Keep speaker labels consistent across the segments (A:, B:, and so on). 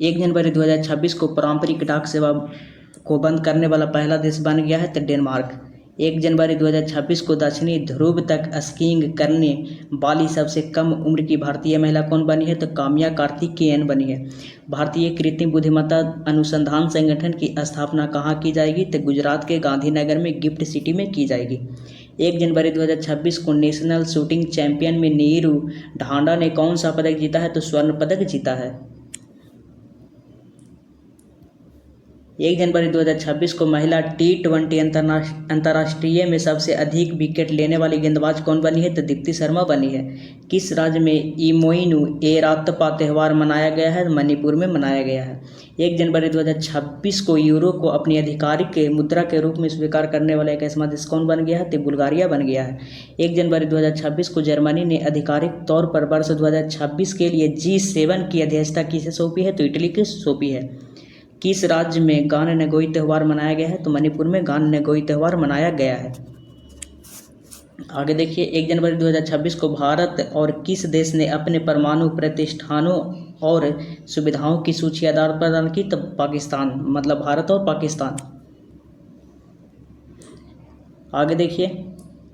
A: 1 जनवरी 2026 को पारंपरिक डाक सेवा को बंद करने वाला पहला देश बन गया है तो डेनमार्क। 1 जनवरी 2026 को दक्षिणी ध्रुव तक स्कीइंग करने वाली सबसे कम उम्र की भारतीय महिला कौन बनी है तो काम्या कार्तिकेयन बनी है। भारतीय कृत्रिम बुद्धिमत्ता अनुसंधान संगठन की स्थापना कहाँ की जाएगी तो गुजरात के गांधीनगर में गिफ्ट सिटी में की जाएगी। 1 जनवरी 2026 को नेशनल शूटिंग चैंपियन में नीरू ढांडा ने कौन सा पदक जीता है तो स्वर्ण पदक जीता है। 1 जनवरी 2026 को महिला T20 अंतर्राष्ट्रीय में सबसे अधिक विकेट लेने वाली गेंदबाज कौन बनी है तो दीप्ति शर्मा बनी है। किस राज्य में इमोइनु एरात्पा त्यौहार मनाया गया है? मणिपुर में मनाया गया है। 1 जनवरी 2026 को यूरो को अपनी आधिकारिक मुद्रा के रूप में स्वीकार करने वाला 21वां देश कौन बन गया है तो बुल्गारिया बन गया है। 1 जनवरी 2026 को जर्मनी ने आधिकारिक तौर पर वर्ष 2026 के लिए G7 की अध्यक्षता किसे सौंपी है तो इटली को सौंपी है। किस राज्य में गान नगोई त्यौहार मनाया गया है तो मणिपुर में गान नगोई त्यौहार मनाया गया है। आगे देखिए 1 जनवरी 2026 को भारत और किस देश ने अपने परमाणु प्रतिष्ठानों और सुविधाओं की सूची आधार प्रदान की तो पाकिस्तान, मतलब भारत और पाकिस्तान। आगे देखिए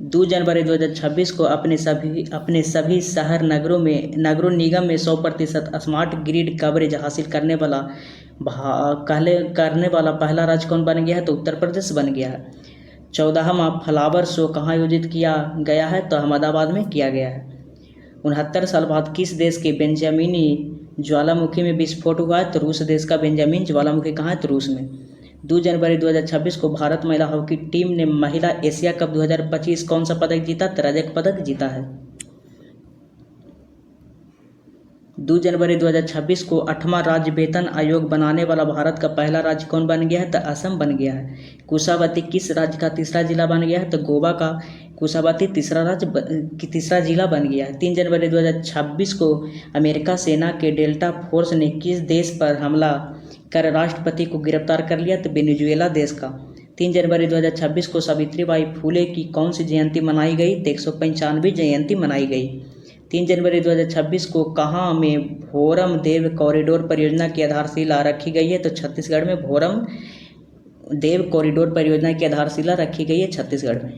A: 2 जनवरी 2026 को अपने सभी शहर नगरों निगम में 100% स्मार्ट ग्रिड कवरेज हासिल करने वाला पहला राज्य कौन बन गया है तो उत्तर प्रदेश बन गया है। 14वां फ्लावर शो कहाँ आयोजित किया गया है तो अहमदाबाद में किया गया है। 69 साल बाद किस देश के बेंजामिनी ज्वालामुखी में विस्फोट हुआ है तो रूस देश का बेंजामिन ज्वालामुखी कहाँ है तो रूस में। 2 जनवरी 2026 को भारत महिला हॉकी टीम ने महिला एशिया कप 2025 कौन सा पदक जीता तो रजत पदक जीता है। 2 जनवरी 2026 को 8वां राज्य वेतन आयोग बनाने वाला भारत का पहला राज्य कौन बन गया है तो असम बन गया है। कुशावती किस राज्य का तीसरा जिला बन गया है तो गोवा का कुशावती तीसरा जिला बन गया है। 3 जनवरी 2026 को अमेरिका सेना के डेल्टा फोर्स ने किस देश पर हमला कर राष्ट्रपति को गिरफ्तार कर लिया तो वेनेजुएला देश का। 3 जनवरी 2026 को सावित्रीबाई फुले की कौन सी जयंती मनाई गई तो 195वीं जयंती मनाई गई। 3 जनवरी 2026 को कहाँ में भोरम देव कॉरिडोर परियोजना की आधारशिला रखी गई है तो छत्तीसगढ़ में भोरम देव कॉरिडोर परियोजना की आधारशिला रखी गई है छत्तीसगढ़ में।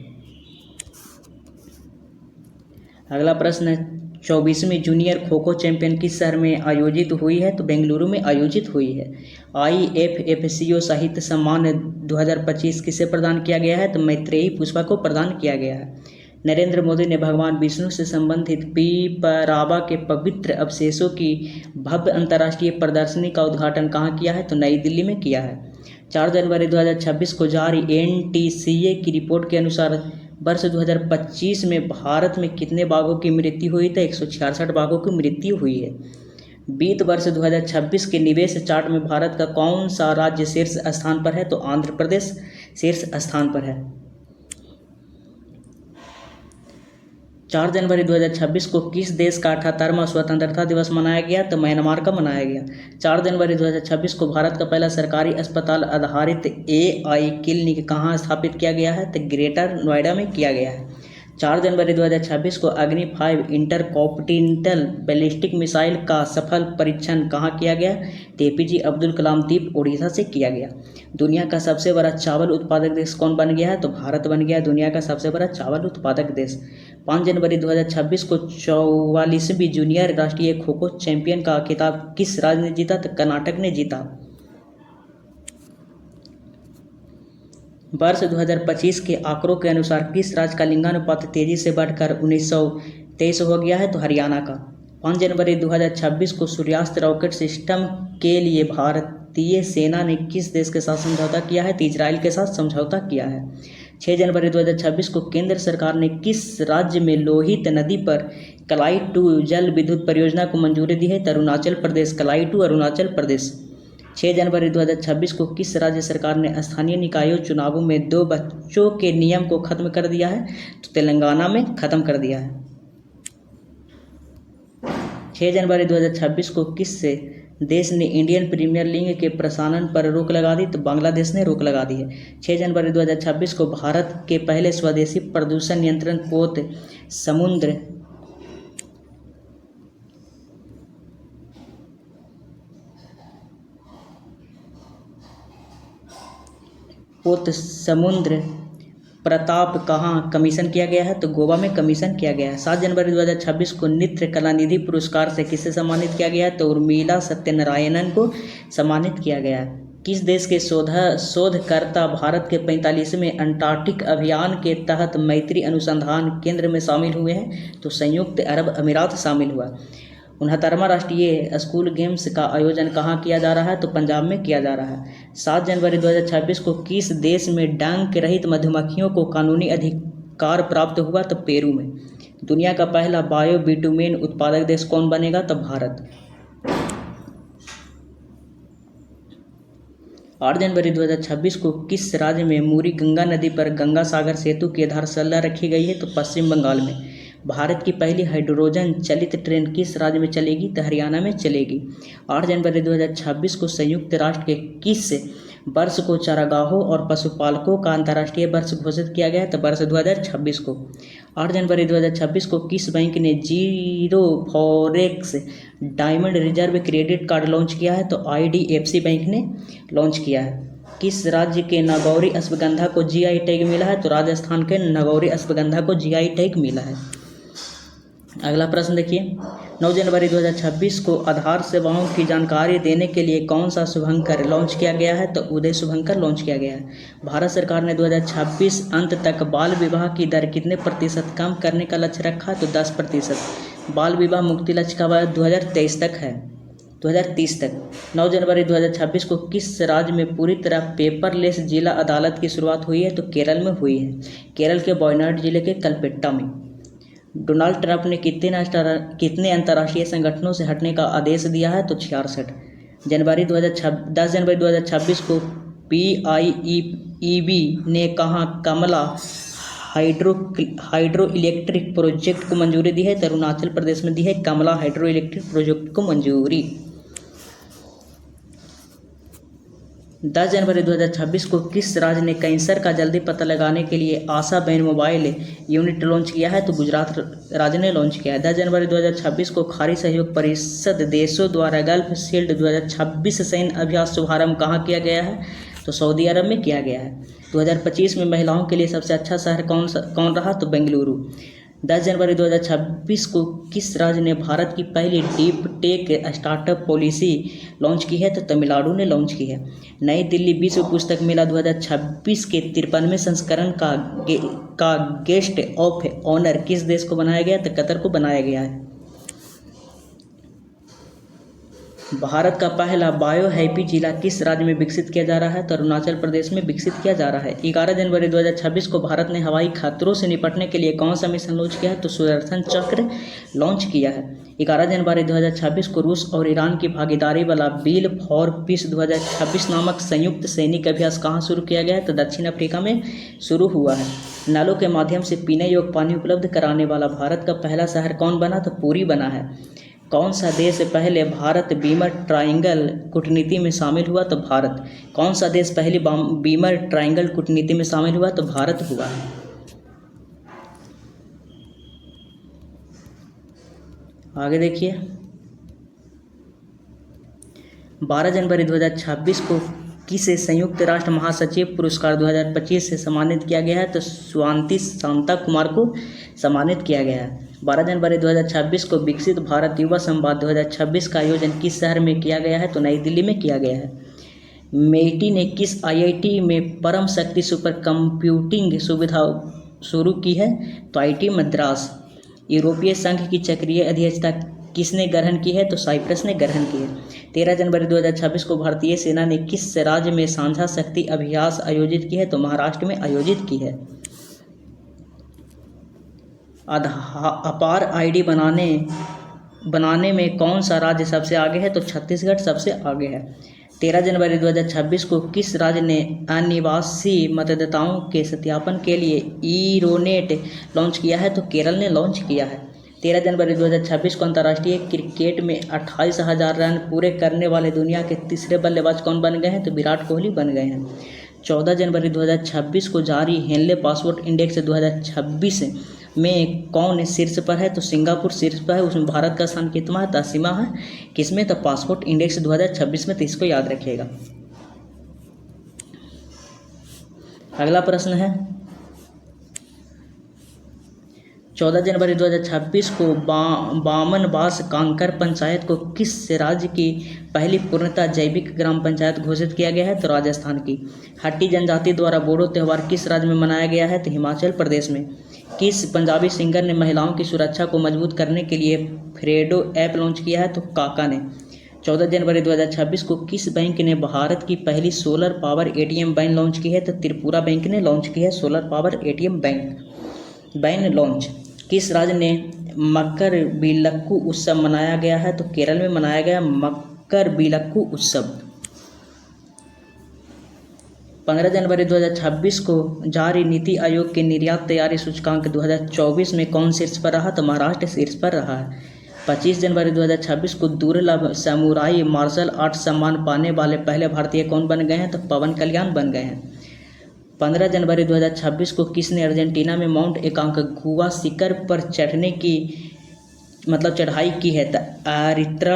A: अगला प्रश्न है 24वीं जूनियर खो खो चैंपियन किस शहर में आयोजित हुई है तो बेंगलुरु में आयोजित हुई है। IFFCO साहित्य सम्मान 2025 किसे प्रदान किया गया है तो मैत्रेयी पुष्पा को प्रदान किया गया है। नरेंद्र मोदी ने भगवान विष्णु से संबंधित पीपरावा के पवित्र अवशेषों की भव्य अंतर्राष्ट्रीय प्रदर्शनी का उद्घाटन कहाँ किया है तो नई दिल्ली में किया है। 4 जनवरी 2026 को जारी NTCA की रिपोर्ट के अनुसार वर्ष 2025 में भारत में कितने बाघों की मृत्यु हुई तो 166 बाघों की मृत्यु हुई है। वित्त वर्ष 2026 के निवेश चार्ट में भारत का कौन सा राज्य शीर्ष स्थान पर है तो आंध्र प्रदेश शीर्ष स्थान पर है। 4 जनवरी 2026 को किस देश का 78वां स्वतंत्रता दिवस मनाया गया तो म्यांमार का मनाया गया। 4 जनवरी 2026 को भारत का पहला सरकारी अस्पताल आधारित AI क्लिनिक कहाँ स्थापित किया गया है तो ग्रेटर नोएडा में किया गया है। 4 जनवरी 2026 को अग्नि 5 इंटरकॉन्टिनेंटल बैलिस्टिक मिसाइल का सफल परीक्षण कहाँ किया गया तो APJ अब्दुल कलाम द्वीप ओडिशा से किया गया। दुनिया का सबसे बड़ा चावल उत्पादक देश कौन बन गया है तो भारत बन गया दुनिया का सबसे बड़ा चावल उत्पादक देश। 5 जनवरी 2026 को 44वीं जूनियर राष्ट्रीय खो खो चैंपियन का खिताब किस राज्य ने जीता तो कर्नाटक ने जीता। वर्ष 2025 के आंकड़ों के अनुसार किस राज्य का लिंगानुपात तेजी से बढ़कर 1923 हो गया है तो हरियाणा का। 5 जनवरी 2026 को सूर्यास्त रॉकेट सिस्टम के लिए भारतीय सेना ने किस देश के साथ समझौता किया है तो इजराइल के साथ समझौता किया है। 6 जनवरी 2026 को केंद्र सरकार ने किस राज्य में लोहित नदी पर कलाई 2 जल विद्युत परियोजना को मंजूरी दी है तो अरुणाचल प्रदेश, कलाई 2 अरुणाचल प्रदेश। 6 जनवरी 2026 को किस राज्य सरकार ने स्थानीय निकायों चुनावों में 2 बच्चों के नियम को खत्म कर दिया है तो तेलंगाना में खत्म कर दिया है। 6 जनवरी 2026 को किस देश ने इंडियन प्रीमियर लीग के प्रसारण पर रोक लगा दी तो बांग्लादेश ने रोक लगा दी है। 6 जनवरी 2026 को भारत के पहले स्वदेशी प्रदूषण नियंत्रण पोत समुद्र पोत समुद्र प्रताप कहाँ कमीशन किया गया है? तो गोवा में कमीशन किया गया है। 7 जनवरी 2026 को नृत्य कलानिधि पुरस्कार से किसे सम्मानित किया गया है? तो उर्मिला सत्यनारायणन को सम्मानित किया गया है। किस देश के शोधकर्ता भारत के 45वें अंटार्कटिक अभियान के तहत मैत्री अनुसंधान केंद्र में शामिल हुए हैं? तो संयुक्त अरब अमीरात शामिल हुआ। 69वां राष्ट्रीय स्कूल गेम्स का आयोजन कहाँ किया जा रहा है? तो पंजाब में किया जा रहा है। 7 जनवरी 2026 को किस देश में डंक रहित मधुमक्खियों को कानूनी अधिकार प्राप्त हुआ? तो पेरू में। दुनिया का पहला बायो बिटुमेन उत्पादक देश कौन बनेगा? तो भारत। 8 जनवरी 2026 को किस राज्य में मुरी गंगा नदी पर गंगा सागर सेतु की आधारशिला रखी गई है? तो पश्चिम बंगाल में। भारत की पहली हाइड्रोजन चलित ट्रेन किस राज्य में चलेगी? तो हरियाणा में चलेगी। 8 जनवरी 2026 को संयुक्त राष्ट्र के किस वर्ष को चारागाहों और पशुपालकों का अंतर्राष्ट्रीय वर्ष घोषित किया गया? तो वर्ष 2026 को। 8 जनवरी 2026 को किस बैंक ने zero forex diamond reserve credit card launch किया है? तो IDFC बैंक ने लॉन्च किया है। किस राज्य के नागौरी अश्वगंधा को GI टैग मिला है? तो राजस्थान के नागौरी अश्वगंधा को GI टैग मिला है। अगला प्रश्न देखिए। 9 जनवरी 2026 को आधार सेवाओं की जानकारी देने के लिए कौन सा शुभंकर लॉन्च किया गया है? तो उदय शुभंकर लॉन्च किया गया है। भारत सरकार ने 2026 अंत तक बाल विवाह की दर कितने प्रतिशत कम करने का लक्ष्य रखा? तो 10%। बाल विवाह मुक्ति लक्ष्य का 2023 तक है, 2030 तक। 9 जनवरी 2026 को किस राज्य में पूरी तरह पेपरलेस जिला अदालत की शुरुआत हुई है? तो केरल में हुई है। केरल के वायनाड जिले के कलपेट्टा में। डोनाल्ड ट्रंप ने कितने अंतर्राष्ट्रीय संगठनों से हटने का आदेश दिया है? तो 66। 10 जनवरी 2026 को PIEB ने कहाँ कमला हाइड्रो इलेक्ट्रिक प्रोजेक्ट को मंजूरी दी है? तो अरुणाचल प्रदेश में दी है कमला हाइड्रो इलेक्ट्रिक प्रोजेक्ट को मंजूरी। 10 जनवरी 2026 को किस राज्य ने कैंसर का जल्दी पता लगाने के लिए आशा बैन मोबाइल यूनिट लॉन्च किया है? तो गुजरात राज्य ने लॉन्च किया है। 10 जनवरी 2026 को खाड़ी सहयोग परिषद देशों द्वारा गल्फ शील्ड 2026 सैन्य अभ्यास शुभारंभ कहाँ किया गया है? तो सऊदी अरब में किया गया है। 2025 में महिलाओं के लिए सबसे अच्छा शहर कौन रहा? तो बेंगलुरु। 10 जनवरी 2026 को किस राज्य ने भारत की पहली deep tech startup policy launch की है? तो तमिलनाडु ने लॉन्च की है। नई दिल्ली विश्व पुस्तक मेला 2026 के 53वें संस्करण का गेस्ट ऑफ ऑनर किस देश को बनाया गया? तो कतर को बनाया गया है। भारत का पहला बायो हैप्पी जिला किस राज्य में विकसित किया जा रहा है? तो अरुणाचल प्रदेश में विकसित किया जा रहा है। 11 जनवरी 2026 को भारत ने हवाई खतरों से निपटने के लिए कौन सा मिशन लॉन्च किया है? तो सुदर्शन चक्र लॉन्च किया है। 11 जनवरी 2026 को रूस और ईरान की भागीदारी वाला बिल फॉर पीस 2026 नामक संयुक्त सैनिक अभ्यास कहाँ शुरू किया गया है? तो दक्षिण अफ्रीका में शुरू हुआ है। नलों के माध्यम से पीने योग्य पानी उपलब्ध कराने वाला भारत का पहला शहर कौन बना? तो पुरी बना है। कौन सा देश पहले भारत बीमर ट्रायंगल कूटनीति में शामिल हुआ? तो भारत। कौन सा देश पहली बीमर ट्रायंगल कूटनीति में शामिल हुआ? तो भारत हुआ। आगे देखिए। 12 जनवरी 2026 को किसे संयुक्त राष्ट्र महासचिव पुरस्कार 2025 से सम्मानित किया गया है? तो स्वाति शांता कुमार को सम्मानित किया गया है। 12 जनवरी 2026 को विकसित भारत युवा संवाद 2026 का आयोजन किस शहर में किया गया है? तो नई दिल्ली में किया गया है। मेटी ने किस IIT में परम शक्ति सुपर कंप्यूटिंग सुविधा शुरू की है? तो IIT मद्रास। यूरोपीय संघ की चक्रीय अध्यक्षता किसने ग्रहण की है? तो साइप्रस ने ग्रहण की है। 13 जनवरी 2026 को भारतीय सेना ने किस राज्य में साझा शक्ति अभ्यास आयोजित की है? तो महाराष्ट्र में आयोजित की है। अपार ID बनाने में कौन सा राज्य सबसे आगे है? तो छत्तीसगढ़ सबसे आगे है। 13 जनवरी 2026 को किस राज्य ने अनिवासी मतदाताओं के सत्यापन के लिए ईरोनेट लॉन्च किया है? तो केरल ने लॉन्च किया है। 13 जनवरी 2026 को अंतर्राष्ट्रीय क्रिकेट में 28,000 रन पूरे करने वाले दुनिया के तीसरे बल्लेबाज कौन बन गए हैं? तो विराट कोहली बन गए हैं। 14 जनवरी 2026 को जारी हेनले पासपोर्ट इंडेक्स 2026 में कौन शीर्ष पर है? तो सिंगापुर शीर्ष पर है। उसमें भारत का स्थान कितना है? 10वां है। किसमें? तो पासपोर्ट इंडेक्स 2026 में। तो इसको याद रखिएगा। अगला प्रश्न है 14 जनवरी 2026 को बामनबास कांकर पंचायत को किस राज्य की पहली पूर्णतः जैविक ग्राम पंचायत घोषित किया गया है? तो राजस्थान की। हट्टी जनजाति द्वारा बोडो त्यौहार किस राज्य में मनाया गया है? तो हिमाचल प्रदेश में। किस पंजाबी सिंगर ने महिलाओं की सुरक्षा को मजबूत करने के लिए फ्रेडो ऐप लॉन्च किया है? तो काका ने। 14 जनवरी 2026 को किस बैंक ने भारत की पहली solar power ATM van launch की है? तो त्रिपुरा बैंक ने लॉन्च की है solar power ATM van launch. किस राज्य ने मकर बिलक्कू उत्सव मनाया गया है? तो केरल में मनाया गया मकर बिलक्कू उत्सव। 15 जनवरी 2026 को जारी नीति आयोग के निर्यात तैयारी सूचकांक 2024 में कौन शीर्ष पर रहा? तो महाराष्ट्र शीर्ष पर रहा है। 25 जनवरी 2026 को दुर्लभ समुराई मार्शल आर्ट सम्मान पाने वाले पहले भारतीय कौन बन गए हैं? तो पवन कल्याण बन गए हैं। 15 जनवरी 2026 को किसने अर्जेंटीना में माउंट एकांकागुआ शिखर पर चढ़ाई की है? तो अरित्रा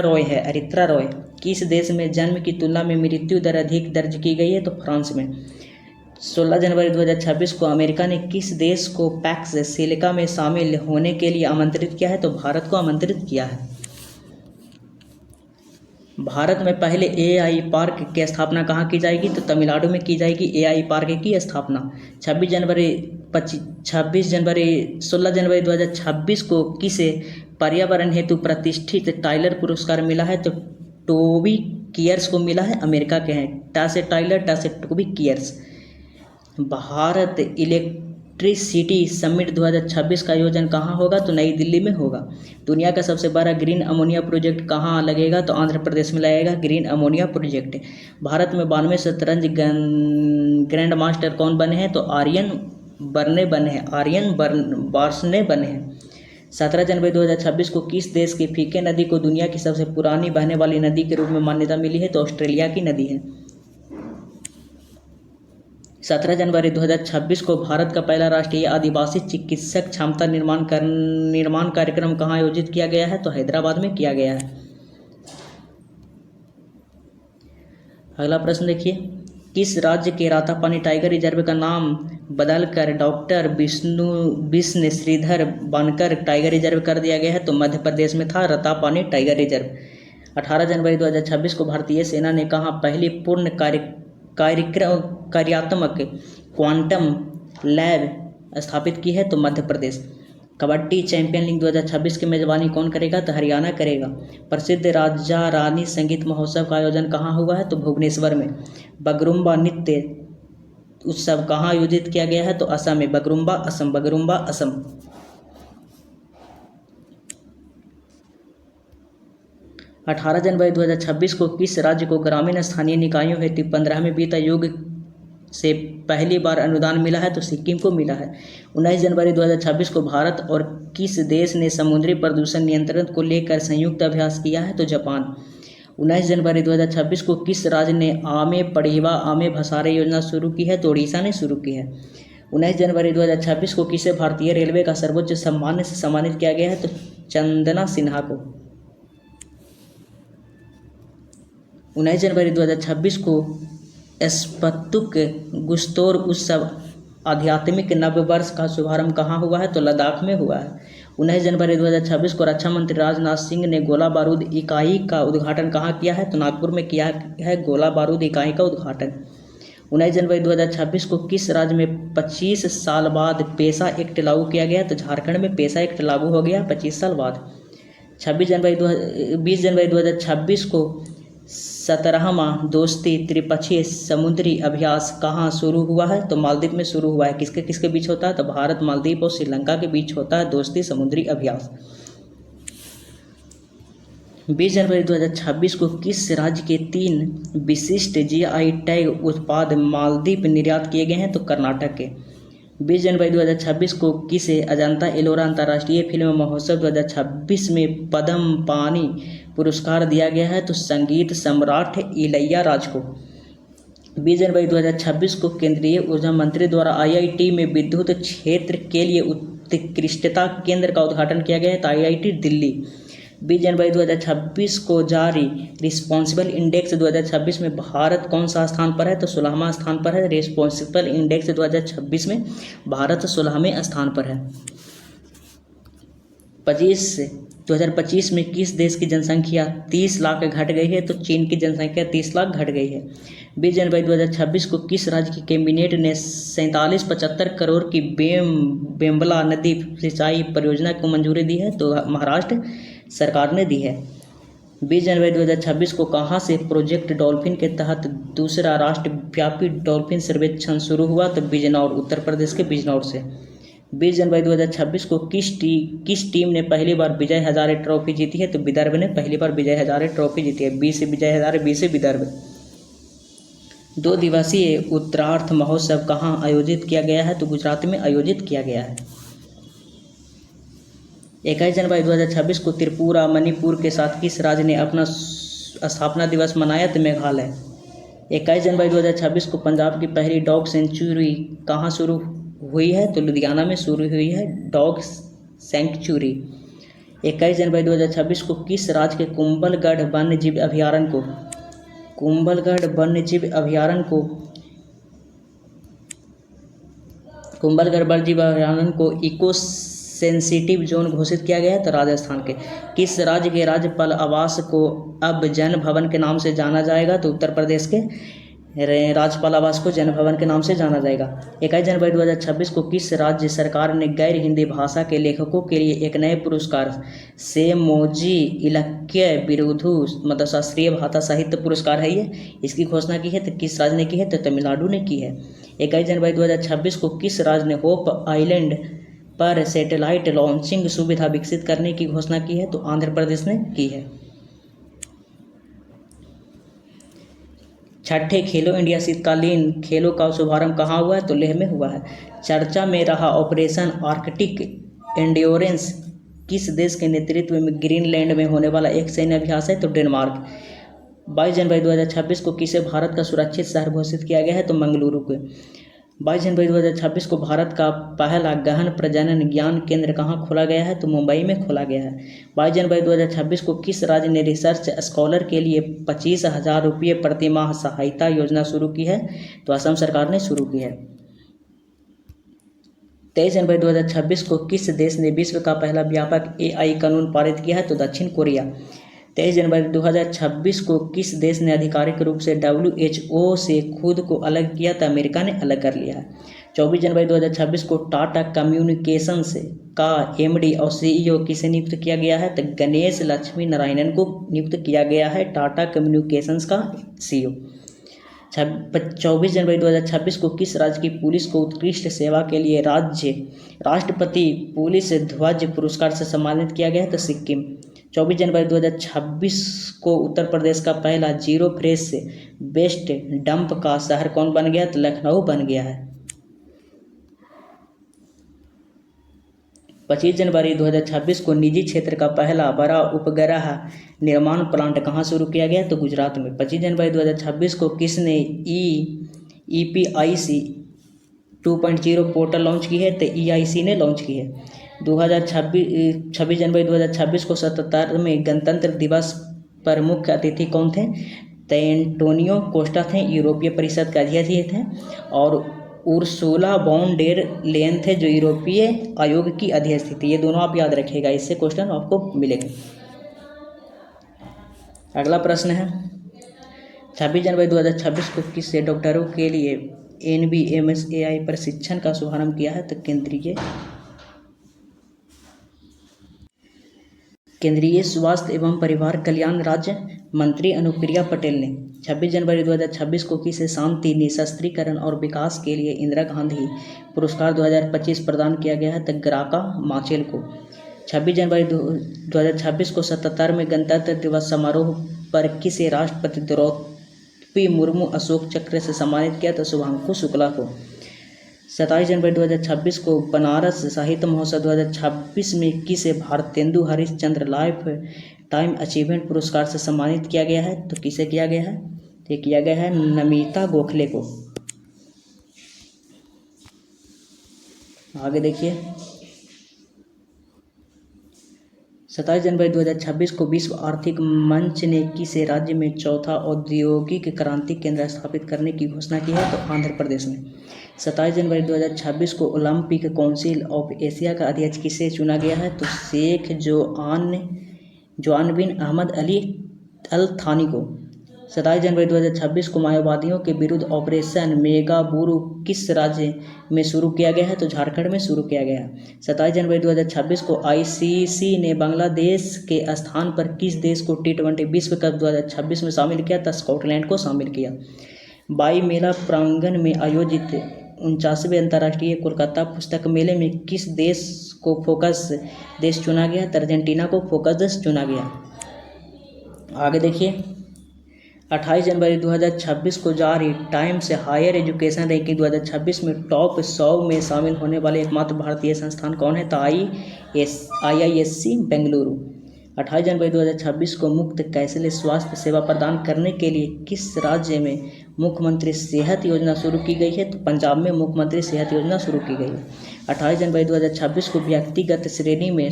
A: रॉय। किस देश में जन्म की तुलना में मृत्यु दर अधिक दर्ज की गई है? तो फ्रांस में। 16 जनवरी 2026 को अमेरिका ने किस देश को पैक्स सिलिका में शामिल होने के लिए आमंत्रित किया है? तो भारत को आमंत्रित किया है। भारत में पहले एआई पार्क की स्थापना कहाँ की जाएगी? तो तमिलनाडु में की जाएगी एआई पार्क की स्थापना। 16 जनवरी 2026 को किसे पर्यावरण हेतु प्रतिष्ठित टाइलर पुरस्कार मिला है? तो टोबी कियर्स को मिला है, अमेरिका के हैं टासे टोबी कियर्स। भारत इलेक्ट्रिसिटी समिट 2026 का आयोजन कहाँ होगा? तो नई दिल्ली में होगा। दुनिया का सबसे बड़ा ग्रीन अमोनिया प्रोजेक्ट कहाँ लगेगा? तो आंध्र प्रदेश में लगेगा ग्रीन अमोनिया प्रोजेक्ट। भारत में 92 शतरंज ग्रैंड मास्टर कौन बने हैं? तो आर्यन बार्ने बने हैं। 17 जनवरी 2026 को किस देश की फीके नदी को दुनिया की सबसे पुरानी बहने वाली नदी के रूप में मान्यता मिली है? तो ऑस्ट्रेलिया की नदी है। 17 जनवरी 2026 को भारत का पहला राष्ट्रीय आदिवासी चिकित्सक क्षमता निर्माण कार्यक्रम कहाँ आयोजित किया गया है? तो हैदराबाद में किया गया है। अगला प्रश्न देखिए, किस राज्य के रातापानी टाइगर रिजर्व का नाम बदलकर डॉक्टर विष्णु श्रीधर बनकर टाइगर रिजर्व कर दिया गया है? तो मध्य प्रदेश में था रातापानी टाइगर रिजर्व। 18 जनवरी 2026 को भारतीय सेना ने कहाँ पहली पूर्ण कार्यात्मक क्वांटम लैब स्थापित की है? तो मध्य प्रदेश। कबड्डी चैंपियन लीग 2026 की मेजबानी कौन करेगा? तो हरियाणा करेगा। प्रसिद्ध राजा रानी संगीत महोत्सव का आयोजन कहाँ हुआ है? तो भुवनेश्वर में। बगरुम्बा नृत्य उत्सव कहाँ आयोजित किया गया है? तो असम में। बगरुम्बा असम। 18 जनवरी 2026 को किस राज्य को ग्रामीण स्थानीय निकायों हेतु 15वें वित्त आयोग से पहली बार अनुदान मिला है? तो सिक्किम को मिला है। 19 जनवरी 2026 को भारत और किस देश ने समुद्री प्रदूषण नियंत्रण को लेकर संयुक्त अभ्यास किया है? तो जापान। 19 जनवरी 2026 को किस राज्य ने आमे पढ़िवा आमे भसारे योजना शुरू की है? तो उड़ीसा ने शुरू की है। 19 जनवरी 2026 को किसे भारतीय रेलवे का सर्वोच्च सम्मान से सम्मानित किया गया है? तो चंदना सिन्हा को। 19 जनवरी 2026 को स्पतुक गुस्तोर उत्सव आध्यात्मिक नववर्ष का शुभारंभ कहाँ हुआ है? तो लद्दाख में हुआ है। 19 जनवरी 2026 को रक्षा मंत्री राजनाथ सिंह ने गोला बारूद इकाई का उद्घाटन कहाँ किया है? तो नागपुर में किया है गोला बारूद इकाई का उद्घाटन। 19 जनवरी 2026 को किस राज्य में 25 साल बाद पेशा एक्ट लागू किया गया? तो झारखंड में पेशा एक्ट लागू हो गया 25 साल बाद। 20 जनवरी 2026 को 17वां दोस्ती त्रिपक्षीय समुद्री अभ्यास कहाँ शुरू हुआ है? तो मालदीव में शुरू हुआ है। किसके किसके बीच होता है? तो भारत, मालदीव और श्रीलंका के बीच होता है दोस्ती समुद्री अभ्यास। 20 जनवरी 2026 को किस राज्य के 3 विशिष्ट जीआई टैग उत्पाद मालदीव निर्यात किए गए हैं? तो कर्नाटक के। 20 जनवरी 2026 को किसे अजंता एलोरा अंतर्राष्ट्रीय फिल्म महोत्सव 2026 में पद्म पानी पुरस्कार दिया गया है? तो संगीत सम्राट इलैयाराज को। 20 जनवरी 2026 को केंद्रीय ऊर्जा मंत्री द्वारा आईआईटी में विद्युत क्षेत्र के लिए उत्कृष्टता केंद्र का उद्घाटन किया गया है? तो आईआईटी दिल्ली। 20 जनवरी 2026 को जारी रिस्पॉन्सिबल इंडेक्स 2026 में भारत कौन सा स्थान पर है? तो 16वां स्थान पर है। रिस्पॉन्सिबल इंडेक्स 2026 में भारत 16वें स्थान पर है। 2025 में किस देश की जनसंख्या 30 लाख घट गई है? तो चीन की जनसंख्या 30 लाख घट गई है। 20 जनवरी 2026 को किस राज्य की कैबिनेट ने 4775 करोड़ की बेम्बला नदी सिंचाई परियोजना को मंजूरी दी है? तो महाराष्ट्र सरकार ने दी है। 20 जनवरी 2026 को कहाँ से प्रोजेक्ट डॉल्फिन के तहत दूसरा राष्ट्रव्यापी डॉल्फिन सर्वेक्षण शुरू हुआ? तो बिजनौर, उत्तर प्रदेश के बिजनौर से। 20 जनवरी 2026 को किस टीम ने पहली बार विजय हजारे ट्रॉफी जीती है? तो विदर्भ ने पहली बार विजय हजारे ट्रॉफी जीती है। बी से विजय हजारे, बी से विदर्भ। 2 दिवसीय उत्तरार्थ महोत्सव कहाँ आयोजित किया गया है? तो गुजरात में आयोजित किया गया है। 21 जनवरी 2026 को त्रिपुरा मणिपुर के साथ किस राज्य ने अपना स्थापना दिवस मनाया? तो मेघालय। 21 जनवरी 2026 को पंजाब की पहली डॉग सेंचुरी कहाँ शुरू हुई है? तो लुधियाना में शुरू हुई है डॉग सेंचुरी। 21 जनवरी 2026 को किस राज्य के कुंभलगढ़ वन्य जीव अभयारण्य को इको सेंसिटिव जोन घोषित किया गया है? तो राजस्थान के। किस राज्य के राज्यपाल आवास को अब जन भवन के नाम से जाना जाएगा? तो उत्तर प्रदेश के राज्यपाल आवास को जन भवन के नाम से जाना जाएगा। 21 जनवरी 2026 को किस राज्य सरकार ने गैर हिंदी भाषा के लेखकों के लिए एक नए पुरस्कार सेमोजी इलक्क्य बिरुदु मतलब शास्त्रीय भाषा साहित्य पुरस्कार है इसकी घोषणा की है? तो किस राज्य ने की है? तो तमिलनाडु ने की है। 21 जनवरी 2026 को किस राज्य ने होप आइलैंड पर सैटेलाइट लॉन्चिंग सुविधा विकसित करने की घोषणा की है? तो आंध्र प्रदेश ने की है। 6ठे खेलो इंडिया शीतकालीन खेलों का शुभारंभ कहाँ हुआ है? तो लेह में हुआ है। चर्चा में रहा ऑपरेशन आर्कटिक एंड्योरेंस किस देश के नेतृत्व में ग्रीनलैंड में होने वाला एक सैन्य अभ्यास है? तो डेनमार्क। 22 जनवरी 2026 को किसे भारत का सुरक्षित शहर घोषित किया गया है? तो मंगलुरु को। 22 जनवरी 2026 को भारत का पहला गहन प्रजनन ज्ञान केंद्र कहाँ खोला गया है? तो मुंबई में खोला गया है। 22 जनवरी 2026 को किस राज्य ने रिसर्च स्कॉलर के लिए 25,000 रुपये प्रति माह सहायता योजना शुरू की है? तो असम सरकार ने शुरू की है। 23 जनवरी 2026 को किस देश ने विश्व का पहला व्यापक AI कानून पारित किया है? तो दक्षिण कोरिया। 23 जनवरी 2026 को किस देश ने आधिकारिक रूप से WHO से खुद को अलग किया? तो अमेरिका ने अलग कर लिया है। 24 जनवरी 2026 को टाटा कम्युनिकेशंस का MD और CEO किसे नियुक्त किया गया है? तो गणेश लक्ष्मी नारायणन को नियुक्त किया गया है टाटा कम्युनिकेशंस का CEO। 24 जनवरी 2026 को किस राज्य की पुलिस को उत्कृष्ट सेवा के लिए राष्ट्रपति पुलिस ध्वज पुरस्कार से सम्मानित किया गया है? तो सिक्किम। 24 जनवरी 2026 को उत्तर प्रदेश का पहला जीरो फ्रेश वेस्ट डंप का शहर कौन बन गया? तो लखनऊ बन गया है। 25 जनवरी 2026 को निजी क्षेत्र का पहला बड़ा उपग्रह निर्माण प्लांट कहाँ शुरू किया गया? तो गुजरात में। 25 जनवरी 2026 को किसने EPIC 2.0 पोर्टल लॉन्च की है? तो EIC ने लॉन्च की है। 26 जनवरी 2026 को 77वें गणतंत्र दिवस पर मुख्य अतिथि कौन थे? तो एंटोनियो कोस्टा थे, यूरोपीय परिषद के अध्यक्ष थे। और उर्सुला वॉन डेर लेयन थे, जो यूरोपीय आयोग की अध्यक्ष थी। ये दोनों आप याद रखिएगा, इससे क्वेश्चन आपको मिलेगा। अगला प्रश्न है 26 जनवरी 2026 को किससे डॉक्टरों के लिए NBMSAI प्रशिक्षण का शुभारंभ किया है? तो केंद्रीय स्वास्थ्य एवं परिवार कल्याण राज्य मंत्री अनुप्रिया पटेल ने 26 जनवरी 2026 को किसे शांति निशस्त्रीकरण और विकास के लिए इंदिरा गांधी पुरस्कार 2025 प्रदान किया गया है? तो ग्राका माचेल को। 26 जनवरी 2026 को 77वें गणतंत्र दिवस समारोह पर किसे राष्ट्रपति द्रौपदी मुर्मू अशोक चक्र से सम्मानित किया? तो शुभांशु शुक्ला को। 27 जनवरी 2026 को बनारस साहित्य महोत्सव 2026 में किसे Bharatendu Harishchandra life time achievement पुरस्कार से सम्मानित किया गया है? तो किसे किया गया है? तो किया गया है नमिता गोखले को। आगे देखिए 27 जनवरी 2026 को विश्व आर्थिक मंच ने किस राज्य में चौथा औद्योगिक क्रांति केंद्र स्थापित करने की घोषणा की है? तो आंध्र प्रदेश में। 27 जनवरी 2026 को ओलंपिक काउंसिल ऑफ एशिया का अध्यक्ष किसे चुना गया है? तो शेख जोआन बिन अहमद अल थानी को। 27 जनवरी 2026 को माओवादियों के विरुद्ध ऑपरेशन मेगाबुरु किस राज्य में शुरू किया गया है? तो झारखंड में शुरू किया गया है। 27 जनवरी 2026 को आईसीसी ने बांग्लादेश के स्थान पर किस देश को T20 विश्व कप 2026 में शामिल किया? तो स्कॉटलैंड को शामिल किया। बाई मेला प्रांगण में आयोजित 49वें अंतर्राष्ट्रीय कोलकाता पुस्तक मेले में किस देश को फोकस देश चुना गया? तो अर्जेंटीना को फोकस देश चुना गया। आगे देखिए, 28 जनवरी 2026 को जारी टाइम्स हायर एजुकेशन रैंकिंग 2026 में टॉप 100 में शामिल होने वाले एकमात्र भारतीय संस्थान कौन है? तो IISc बेंगलुरु। 28 जनवरी 2026 को मुफ्त कैशलेस स्वास्थ्य सेवा प्रदान करने के लिए किस राज्य में मुख्यमंत्री सेहत योजना शुरू की गई है? तो पंजाब में मुख्यमंत्री सेहत योजना शुरू की गई है। 28 जनवरी 2026 को व्यक्तिगत श्रेणी में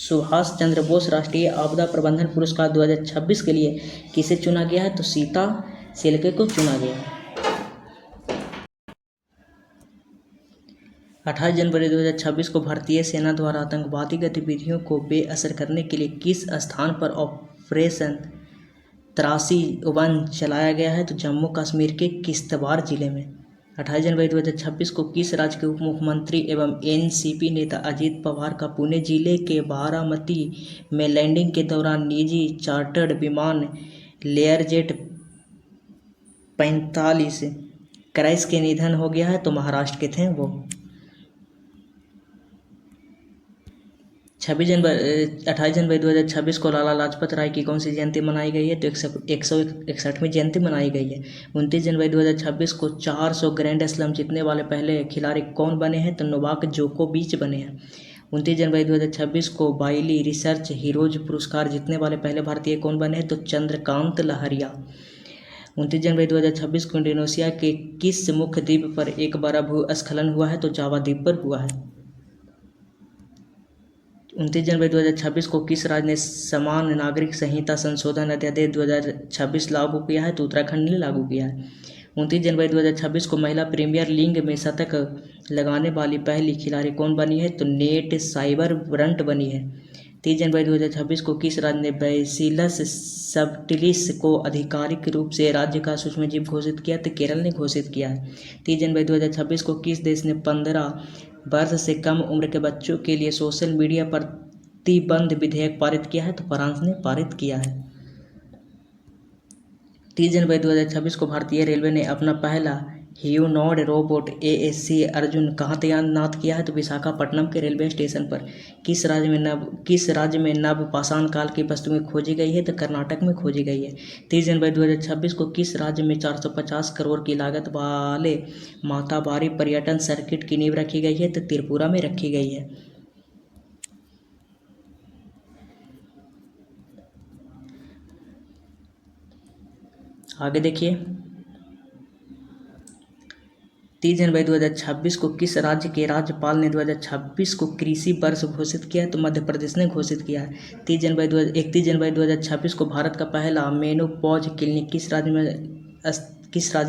A: सुभाष चंद्र बोस राष्ट्रीय आपदा प्रबंधन पुरस्कार 2026 के लिए किसे चुना गया है? तो सीता शेल्के को चुना गया है। 28 जनवरी 2026 को भारतीय सेना द्वारा आतंकवादी गतिविधियों को बेअसर करने के लिए किस स्थान पर ऑपरेशन त्रासी 1 चलाया गया है? तो जम्मू कश्मीर के किश्तवाड़ जिले में। 28 जनवरी 2026 को किस राज्य के उप मुख्यमंत्री एवं एनसीपी नेता अजीत पवार का पुणे जिले के बारामती में लैंडिंग के दौरान निजी चार्टर्ड विमान लेयरजेट 45 क्रैश के निधन हो गया है? तो महाराष्ट्र के थे वो। 28 जनवरी 2026 को लाला लाजपत राय की कौन सी जयंती मनाई गई है? तो 161वीं जयंती मनाई गई है। 29 जनवरी 2026 को 400 ग्रैंड स्लैम जीतने वाले पहले खिलाड़ी कौन बने हैं? तो नोवाक जोकोविच बने हैं। 29 जनवरी 2026 को बाइली रिसर्च हीरोज पुरस्कार जीतने वाले पहले भारतीय कौन बने हैं? तो चंद्रकांत लहरिया। 29 जनवरी 2026 को इंडोनेशिया के किस मुख्य द्वीप पर एक बड़ा भूस्खलन हुआ है? तो जावा द्वीप पर हुआ है। 29 जनवरी 2026 को किस राज्य ने समान नागरिक संहिता संशोधन अध्यादेश 2026 लागू किया है? तो उत्तराखंड ने लागू किया है। 29 जनवरी 2026 को महिला प्रीमियर लीग में शतक लगाने वाली पहली खिलाड़ी कौन बनी है? तो नेट साइबर ब्रंट बनी है। 30 जनवरी 2026 को किस राज्य ने बैसिलस सबटिलिस को आधिकारिक रूप से राज्य का सूक्ष्मजीव घोषित किया? तो केरल ने घोषित किया है। 30 जनवरी 2026 को किस देश ने 15 वर्ष से कम उम्र के बच्चों के लिए सोशल मीडिया प्रतिबंध विधेयक पारित किया है? तो फ्रांस ने पारित किया है। 30 जनवरी 2026 को भारतीय रेलवे ने अपना पहला ह्यूनॉइड रोबोट ASC अर्जुन कहाँ तैनात किया है? तो विशाखापट्टनम के रेलवे स्टेशन पर। किस राज्य में नवपाषाण काल की वस्तुएं खोजी गई है? तो कर्नाटक में खोजी गई है। 30 जनवरी 2026 को किस राज्य में 450 करोड़ की लागत वाले माताबारी पर्यटन सर्किट की नींव रखी गई है? तो त्रिपुरा में रखी गई है। आगे देखिए, 30 जनवरी 2026 को किस राज्य के राज्यपाल ने 2026 को कृषि वर्ष घोषित किया है? तो मध्य प्रदेश ने घोषित किया है। 31 जनवरी 2026 को भारत का पहला मेनोपॉज क्लिनिक किस राज्य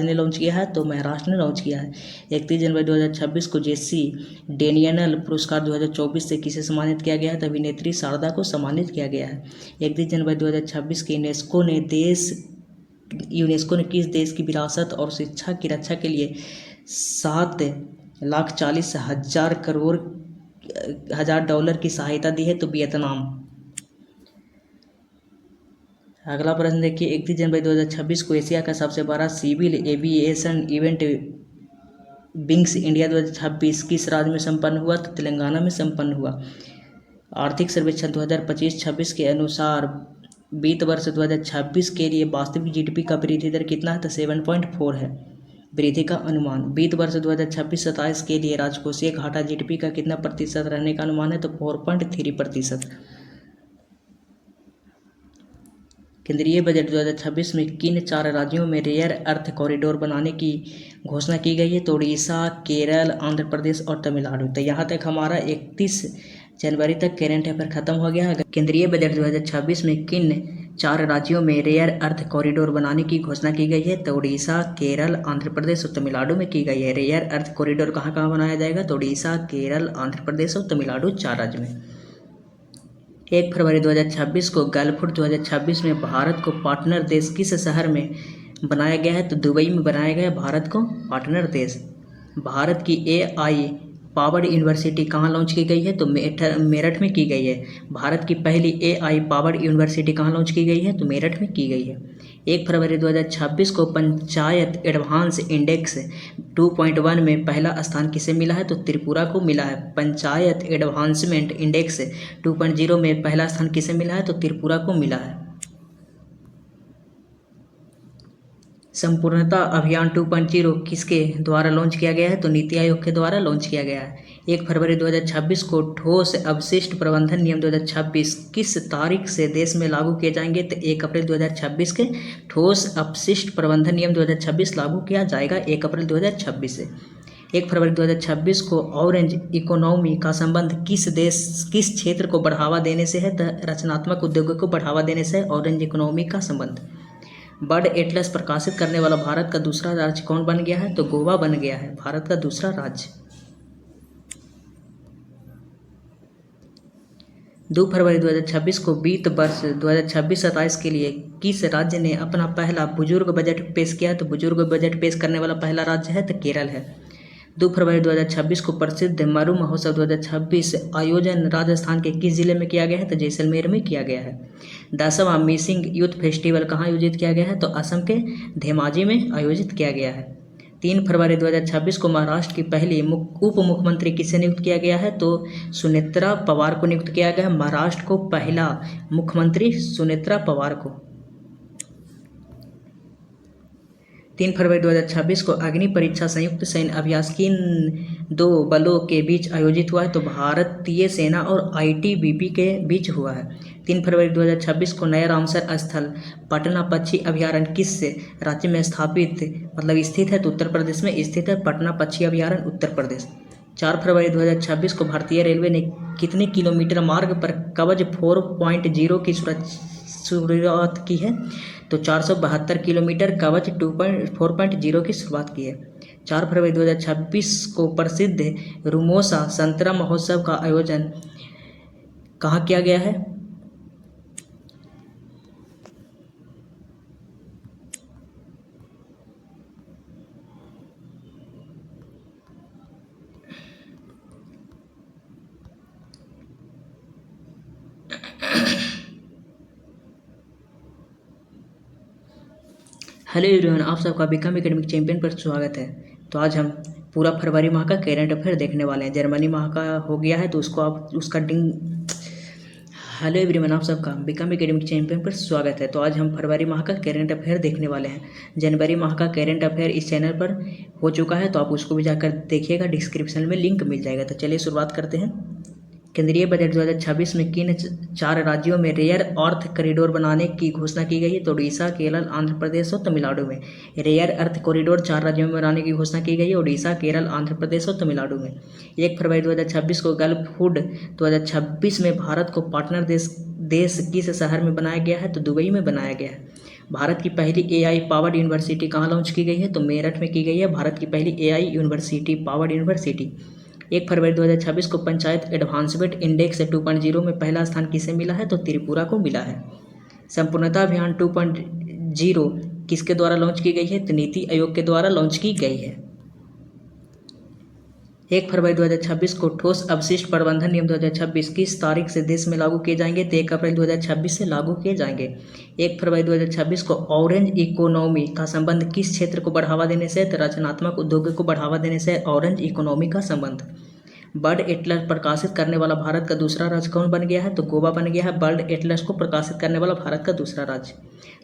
A: ने लॉन्च किया है? तो महाराष्ट्र ने लॉन्च किया है। 31 जनवरी 2026 को जेसी डेनियल पुरस्कार 2024 से किसे सम्मानित किया गया है? तो अभिनेत्री शारदा को सम्मानित किया गया है। 31 जनवरी 2026 के यूनेस्को ने किस देश की विरासत और शिक्षा की रक्षा के लिए 7,40,000 करोड़ $1,000 की सहायता दी है? तो वियतनाम। अगला प्रश्न देखिए, 31 जनवरी 2026 को एशिया का सबसे बड़ा civil aviation event wings India 2026 किस राज्य में संपन्न हुआ? तो तेलंगाना में संपन्न हुआ। आर्थिक सर्वेक्षण 2025-26 के अनुसार वित्त वर्ष 2026 के लिए वास्तविक GDP का वृद्धि दर कितना है? तो 7.4 है वृद्धि का अनुमान। वित्त वर्ष 2026-27 के लिए राजकोषीय घाटा GDP का कितना प्रतिशत रहने का अनुमान है? तो 4.3%। केंद्रीय बजट 2026 में किन 4 राज्यों में रेयर अर्थ कॉरिडोर बनाने की घोषणा की गई है? तो उड़ीसा, केरल, आंध्र प्रदेश और तमिलनाडु। तो यहाँ तक हमारा 31 जनवरी तक करेंट अफेयर खत्म हो गया है। केंद्रीय बजट 2026 में किन 4 राज्यों में रेयर अर्थ कॉरिडोर बनाने की घोषणा की गई है? तो उड़ीसा, केरल, आंध्र प्रदेश और तमिलनाडु में की गई है। रेयर अर्थ कॉरिडोर कहाँ कहाँ बनाया जाएगा? तो उड़ीसा, केरल, आंध्र प्रदेश और तमिलनाडु, 4 राज्य में। 1 फरवरी 2026 को गल्फुट 2026 में भारत को पार्टनर देश किस शहर में बनाया गया है? तो दुबई में बनाया गया है भारत को पार्टनर देश। भारत की AI पावर्ड यूनिवर्सिटी कहाँ लॉन्च की गई है? तो मेरठ में की गई है। भारत की पहली AI पावर्ड यूनिवर्सिटी कहाँ लॉन्च की गई है? तो मेरठ में की गई है। 1 फरवरी 2026 को पंचायत एडवांस इंडेक्स 2.1 में पहला स्थान किसे मिला है? तो त्रिपुरा को मिला है। पंचायत एडवांसमेंट इंडेक्स 2.0 में पहला स्थान किसे मिला है? तो त्रिपुरा को मिला है। संपूर्णता अभियान 2.0 किसके द्वारा लॉन्च किया गया है? तो नीति आयोग के द्वारा लॉन्च किया गया है। 1 फरवरी 2026 को ठोस अपशिष्ट प्रबंधन नियम 2026 किस तारीख से देश में लागू किए जाएंगे? तो 1 अप्रैल 2026 के ठोस अपशिष्ट प्रबंधन नियम 2026 लागू किया जाएगा 1 अप्रैल 2026 से। 1 फरवरी 2026 को ऑरेंज इकोनॉमी का संबंध किस क्षेत्र को बढ़ावा देने से है? तो रचनात्मक उद्योगों को बढ़ावा देने से ऑरेंज इकोनॉमी का संबंध। बर्ड एटलस प्रकाशित करने वाला भारत का दूसरा राज्य कौन बन गया है? तो गोवा बन गया है भारत का दूसरा राज्य। 2 फरवरी 2026 को वित्त वर्ष 2026-27 के लिए किस राज्य ने अपना पहला बुजुर्ग बजट पेश किया? तो बुजुर्ग बजट पेश करने वाला पहला राज्य है तो केरल है। 2 फरवरी 2026 को प्रसिद्ध मरु महोत्सव 2026 आयोजन राजस्थान के किस जिले में किया गया है? तो जैसलमेर में किया गया है। 10वां मिसिंग यूथ फेस्टिवल कहाँ आयोजित किया गया है? तो असम के धेमाजी में आयोजित किया गया है। 3 फरवरी 2026 को महाराष्ट्र की पहली उप मुख्यमंत्री किसे नियुक्त किया गया है? तो सुनेत्रा पवार को नियुक्त किया गया है। महाराष्ट्र को पहला मुख्यमंत्री सुनेत्रा पवार को। 3 फरवरी 2026 को अग्नि परीक्षा संयुक्त सैन्य अभ्यास किन 2 बलों के बीच आयोजित हुआ है? तो भारतीय सेना और ITBP के बीच हुआ है। 3 फरवरी 2026 को नया रामसर स्थल पटना पक्षी अभयारण्य किस राज्य में स्थित है? तो उत्तर प्रदेश में स्थित है पटना पक्षी अभयारण्य, उत्तर प्रदेश। 4 फरवरी 2026 को भारतीय रेलवे ने कितने किलोमीटर मार्ग पर कवच 4.0 की शुरुआत की है? तो 472 किलोमीटर कवच 4.0 की शुरुआत की है। 4 फरवरी 2026 को प्रसिद्ध रुमोसा संतरा महोत्सव का आयोजन कहाँ किया गया है? हेलो एवरीवन, आप सबका बिकम एकेडमिक चैंपियन पर स्वागत है। तो आज हम पूरा फरवरी माह का करेंट अफेयर देखने वाले हैं। जर्मनी माह का हो गया है तो उसको आप उसका हेलो एवरीवन, आप सबका बिकम एकेडमिक चैंपियन पर स्वागत है। तो आज हम फरवरी माह का करेंट अफेयर देखने वाले हैं। जनवरी माह का करेंट अफेयर इस चैनल पर हो चुका है तो आप उसको भी जाकर देखिएगा, डिस्क्रिप्शन में लिंक मिल जाएगा। तो चलिए शुरुआत करते हैं। केंद्रीय बजट 2026 में किन 4 राज्यों में रेयर अर्थ कॉरिडोर बनाने की घोषणा की गई है? तो उड़ीसा, केरल, आंध्र प्रदेश और तमिलनाडु में। रेयर अर्थ कॉरिडोर 4 राज्यों में बनाने की घोषणा की गई है, उड़ीसा, केरल, आंध्र प्रदेश और तमिलनाडु में। 1 फरवरी 2026 को गल्फुट 2026 में भारत को पार्टनर देश किस शहर में बनाया गया है? तो दुबई में बनाया गया है। भारत की पहली AI पावर्ड यूनिवर्सिटी कहाँ लॉन्च की गई है? तो मेरठ में की गई है भारत की पहली AI यूनिवर्सिटी, पावर्ड यूनिवर्सिटी। 1 फरवरी 2026 को पंचायत एडवांसमेंट इंडेक्स 2.0 में पहला स्थान किसे मिला है? तो त्रिपुरा को मिला है। संपूर्णता अभियान 2.0 किसके द्वारा लॉन्च की गई है? तो नीति आयोग के द्वारा लॉन्च की गई है। 1 फरवरी 2026 को ठोस अपशिष्ट प्रबंधन नियम 2026 किस तारीख से देश में लागू किए जाएंगे? तो 1 अप्रैल 2026 से लागू किए जाएंगे। 1 फरवरी 2026 को ऑरेंज इकोनॉमी का संबंध किस क्षेत्र को बढ़ावा देने से? तो रचनात्मक उद्योगों को बढ़ावा देने से ऑरेंज इकोनॉमी का संबंध। बर्ड एटलस प्रकाशित करने वाला भारत का दूसरा राज्य कौन बन गया है? तो गोवा बन गया है बर्ड एटलस को प्रकाशित करने वाला भारत का दूसरा राज्य।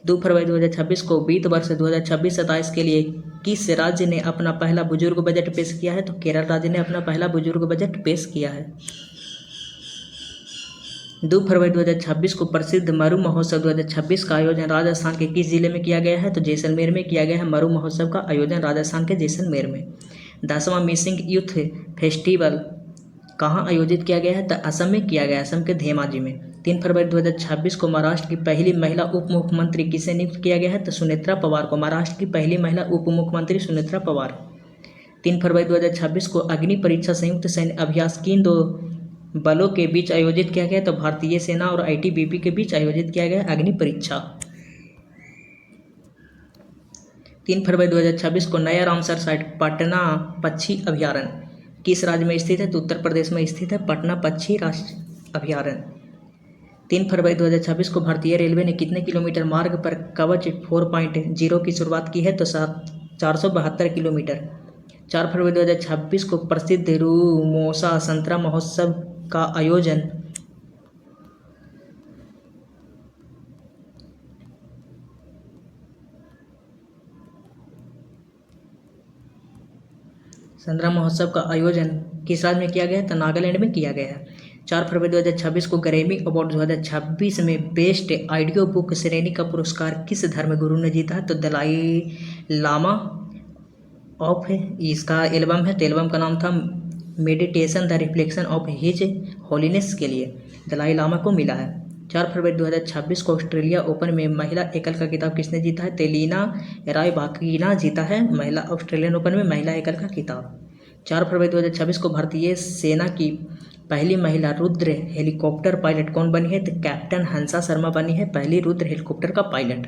A: 2 फरवरी 2026 को वित्त वर्ष 2026-27 के लिए किस राज्य ने अपना पहला बुजुर्ग बजट पेश किया है? तो केरल राज्य ने अपना पहला बुजुर्ग बजट पेश किया है। 2 फरवरी 2026 को प्रसिद्ध मरु महोत्सव 2026 का आयोजन राजस्थान के किस जिले में किया गया है? तो जैसलमेर में किया गया है। मरु महोत्सव का आयोजन राजस्थान के जैसलमेर में। 10वां मिसिंग यूथ फेस्टिवल कहाँ आयोजित किया गया है? तो असम में किया गया है, असम के धेमाजी में। 3 फरवरी 2026 को महाराष्ट्र की पहली महिला उप मुख्यमंत्री किसे नियुक्त किया गया है? तो सुनेत्रा पवार को। महाराष्ट्र की पहली महिला उप मुख्यमंत्री सुनेत्रा पवार। 3 फरवरी 2026 को अग्नि परीक्षा संयुक्त सैन्य अभ्यास किन दो बलों के बीच आयोजित किया गया? तो भारतीय सेना और आईटीबीपी के बीच आयोजित किया गया अग्नि परीक्षा। 3 फरवरी 2026 को नया रामसर साइट पटना पक्षी अभयारण्य किस राज्य में स्थित है? तो उत्तर प्रदेश में स्थित है पटना पक्षी राष्ट्रीय अभयारण्य। 3 फरवरी 2026 को भारतीय रेलवे ने कितने किलोमीटर मार्ग पर कवच 4.0 की शुरुआत की है? तो 472 किलोमीटर। 4 फरवरी 2026 को प्रसिद्ध रूमोसा संतरा महोत्सव का आयोजन संतरा महोत्सव का आयोजन किस राज्य में किया गया है? तो नागालैंड में किया गया है। 4 फरवरी 2026 को ग्रैमी अवार्ड 2026 में बेस्ट ऑडियो बुक श्रेणी का पुरस्कार किस धर्मगुरु ने जीता है? तो दलाई लामा ऑफ इसका एल्बम है, तो एल्बम का नाम था meditation the reflection of his holiness के लिए दलाई लामा को मिला है। 4 फरवरी 2026 को ऑस्ट्रेलिया ओपन में महिला एकल का खिताब किसने जीता है? तेलिना रायबाकिना जीता है महिला ऑस्ट्रेलियन ओपन में महिला एकल का खिताब। 4 फरवरी 2026 को भारतीय सेना की पहली महिला रुद्र हेलीकॉप्टर पायलट कौन बनी है? तो कैप्टन हंसा शर्मा बनी है पहली रुद्र हेलीकॉप्टर का पायलट।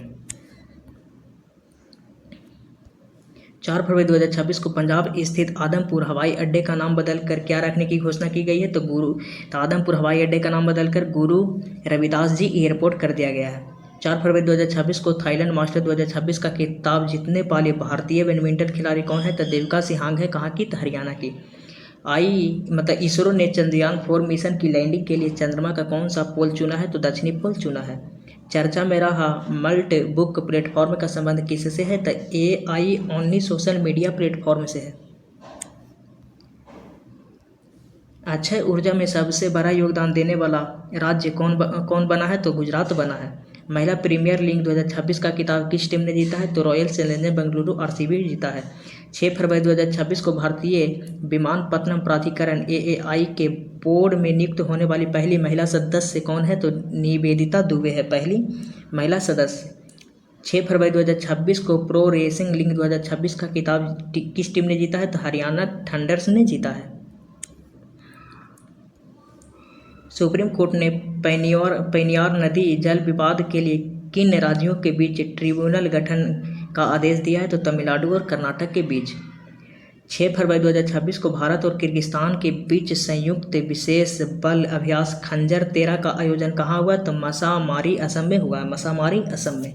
A: 4 फरवरी 2026 को पंजाब स्थित आदमपुर हवाई अड्डे का नाम बदलकर क्या रखने की घोषणा की गई है? तो आदमपुर हवाई अड्डे का नाम बदलकर गुरु रविदास जी एयरपोर्ट कर दिया गया है। 4 फरवरी 2026 को थाईलैंड मास्टर 2026 का खिताब जीतने वाले भारतीय बैडमिंटन खिलाड़ी कौन है? तो देविका सिंहाग है, कहाँ की? तो हरियाणा की। इसरो ने चंद्रयान 4 मिशन की लैंडिंग के लिए चंद्रमा का कौन सा पोल चुना है? तो दक्षिणी पोल चुना है। चर्चा में रहा मल्ट बुक प्लेटफॉर्म का संबंध किससे है? तो AI only social media platform से है। अक्षय ऊर्जा में सबसे बड़ा योगदान देने वाला राज्य कौन बना है? तो गुजरात बना है। महिला प्रीमियर लीग 2026 का खिताब किस टीम ने जीता है? तो रॉयल चैलेंजर बेंगलुरु RCB जीता है। 6 फरवरी 2026 को भारतीय विमानपत्तनम प्राधिकरण AAI के बोर्ड में नियुक्त होने वाली पहली महिला सदस्य कौन है? तो निवेदिता दुबे है पहली महिला सदस्य। 6 फरवरी 2026 को प्रो रेसिंग लीग 2026 का खिताब किस टीम ने जीता है? तो हरियाणा थंडर्स ने जीता है। सुप्रीम कोर्ट ने पेनियार नदी जल विवाद के लिए किन राज्यों के बीच ट्रिब्यूनल गठन का आदेश दिया है? तो तमिलनाडु और कर्नाटक के बीच। 6 फरवरी 2026 को भारत और किर्गिस्तान के बीच संयुक्त विशेष बल अभ्यास खंजर 13 का आयोजन कहाँ हुआ? तो मसामारी असम में हुआ है, मसामारी असम में।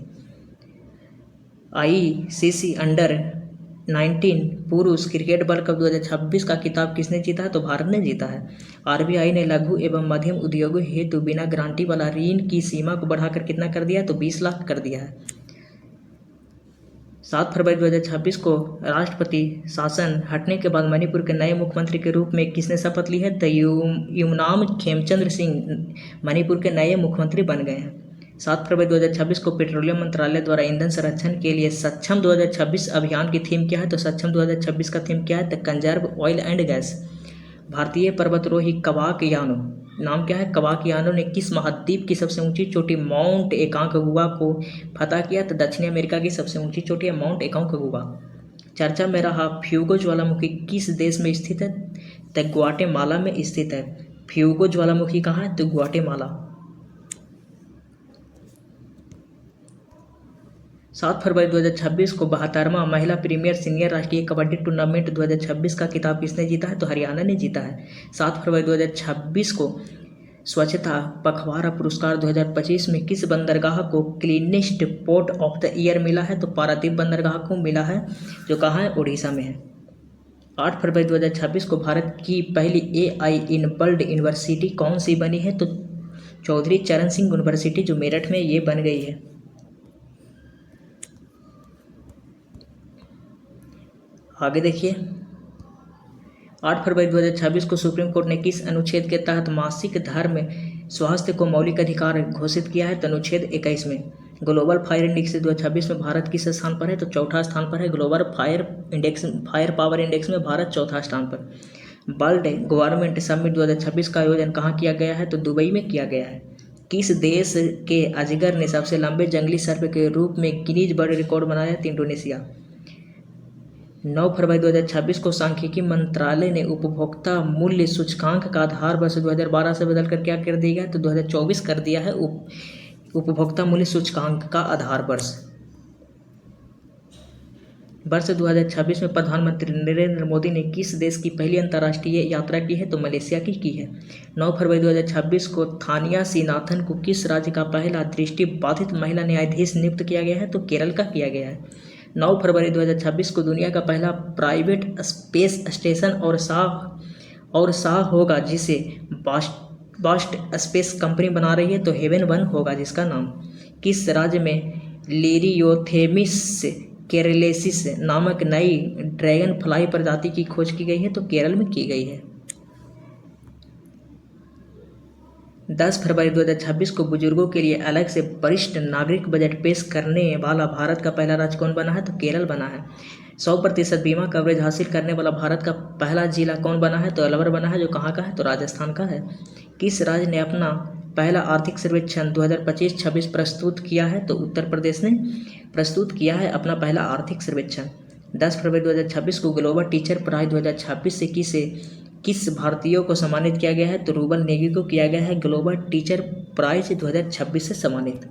A: ICC अंडर-19 पुरुष क्रिकेट वर्ल्ड कप 2026 का खिताब किसने जीता है? तो भारत ने जीता है। RBI ने लघु एवं मध्यम उद्योगों हेतु बिना गारंटी वाला ऋण की सीमा को बढ़ाकर कितना कर दिया? तो 20 लाख कर दिया है। 7 फरवरी 2026 को राष्ट्रपति शासन हटने के बाद मणिपुर के नए मुख्यमंत्री के रूप में किसने शपथ ली है? तो यूमनाम खेमचंद्र सिंह मणिपुर के नए मुख्यमंत्री बन गए हैं। 7 फरवरी 2026 को पेट्रोलियम मंत्रालय द्वारा ईंधन संरक्षण के लिए सक्षम 2026 अभियान की थीम क्या है? तो सक्षम 2026 का थीम क्या है? तो कंजर्व ऑयल एंड गैस। भारतीय पर्वतारोही कवाक यानो नाम क्या है? कवाक यानो ने किस महाद्वीप की सबसे ऊंची चोटी माउंट एकांकगुआ को फतह किया? तो दक्षिण अमेरिका की सबसे ऊंची चोटी है माउंट एकांकगुआ। चर्चा में रहा फ्यूगो ज्वालामुखी किस देश में स्थित है? तो ग्वाटेमाला में स्थित है। फ्यूगो ज्वालामुखी कहाँ है? तो ग्वाटेमाला। 7 फरवरी 2026 को 72वां महिला प्रीमियर सीनियर राष्ट्रीय कबड्डी टूर्नामेंट 2026 का खिताब किसने जीता है? तो हरियाणा ने जीता है। 7 फरवरी 2026 को स्वच्छता पखवाड़ा पुरस्कार 2025 में किस बंदरगाह को cleanest port of the year मिला है? तो पारादीप बंदरगाह को मिला है, जो कहाँ है? उड़ीसा में है। 8 फरवरी 2026 को भारत की पहली AI इनेबल्ड यूनिवर्सिटी कौन सी बनी है? तो चौधरी चरण सिंह यूनिवर्सिटी, जो मेरठ में ये बन गई है। आगे देखिए, 8 फरवरी 2026 को सुप्रीम कोर्ट ने किस अनुच्छेद के तहत मासिक धर्म स्वास्थ्य को मौलिक अधिकार घोषित किया है? तो अनुच्छेद 21 में। ग्लोबल फायर इंडेक्स 2026 में भारत किस स्थान पर है? तो चौथा स्थान पर है। ग्लोबल फायर पावर इंडेक्स में भारत चौथा स्थान पर। वर्ल्ड गवर्नमेंट समिट 2026 का आयोजन कहाँ किया गया है? तो दुबई में किया गया है। किस देश के अजगर ने सबसे लंबे जंगली सर्प के रूप में गिनीज वर्ल्ड रिकॉर्ड बनाया? तो इंडोनेशिया। 9 फरवरी 2026 को सांख्यिकी मंत्रालय ने उपभोक्ता मूल्य सूचकांक का आधार वर्ष 2012 से बदलकर क्या कर दिया है? तो 2024 कर दिया है उपभोक्ता मूल्य सूचकांक का आधार वर्ष। वर्ष 2026 में प्रधानमंत्री नरेंद्र मोदी ने किस देश की पहली अंतर्राष्ट्रीय यात्रा की है? तो मलेशिया की है। 9 फरवरी 2026 को थानिया सीनाथन को किस राज्य का पहला दृष्टिबाधित महिला न्यायाधीश नियुक्त किया गया है? तो केरल का किया गया है। 9 फरवरी 2026 को दुनिया का पहला प्राइवेट स्पेस स्टेशन और शाह होगा जिसे बास्ट स्पेस कंपनी बना रही है, तो हेवन 1 होगा जिसका नाम। किस राज्य में लिरियोथेमिस केरलेसिस नामक नई ड्रैगन फ्लाई प्रजाति की खोज की गई है? तो केरल में की गई है। 10 फरवरी 2026 को बुजुर्गों के लिए अलग से वरिष्ठ नागरिक बजट पेश करने वाला भारत का पहला राज्य कौन बना है? तो केरल बना है। 100% बीमा कवरेज हासिल करने वाला भारत का पहला जिला कौन बना है? तो अलवर बना है, जो कहाँ का है? तो राजस्थान का है। किस राज्य ने अपना पहला आर्थिक सर्वेक्षण 2025-26 प्रस्तुत किया है? तो उत्तर प्रदेश ने प्रस्तुत किया है अपना पहला आर्थिक सर्वेक्षण। 10 फरवरी 2026 को ग्लोबल टीचर प्राइज 2026 से किस भारतीयों को सम्मानित किया गया है? तो रूबल नेगी को किया गया है ग्लोबल टीचर प्राइज 2026 से सम्मानित।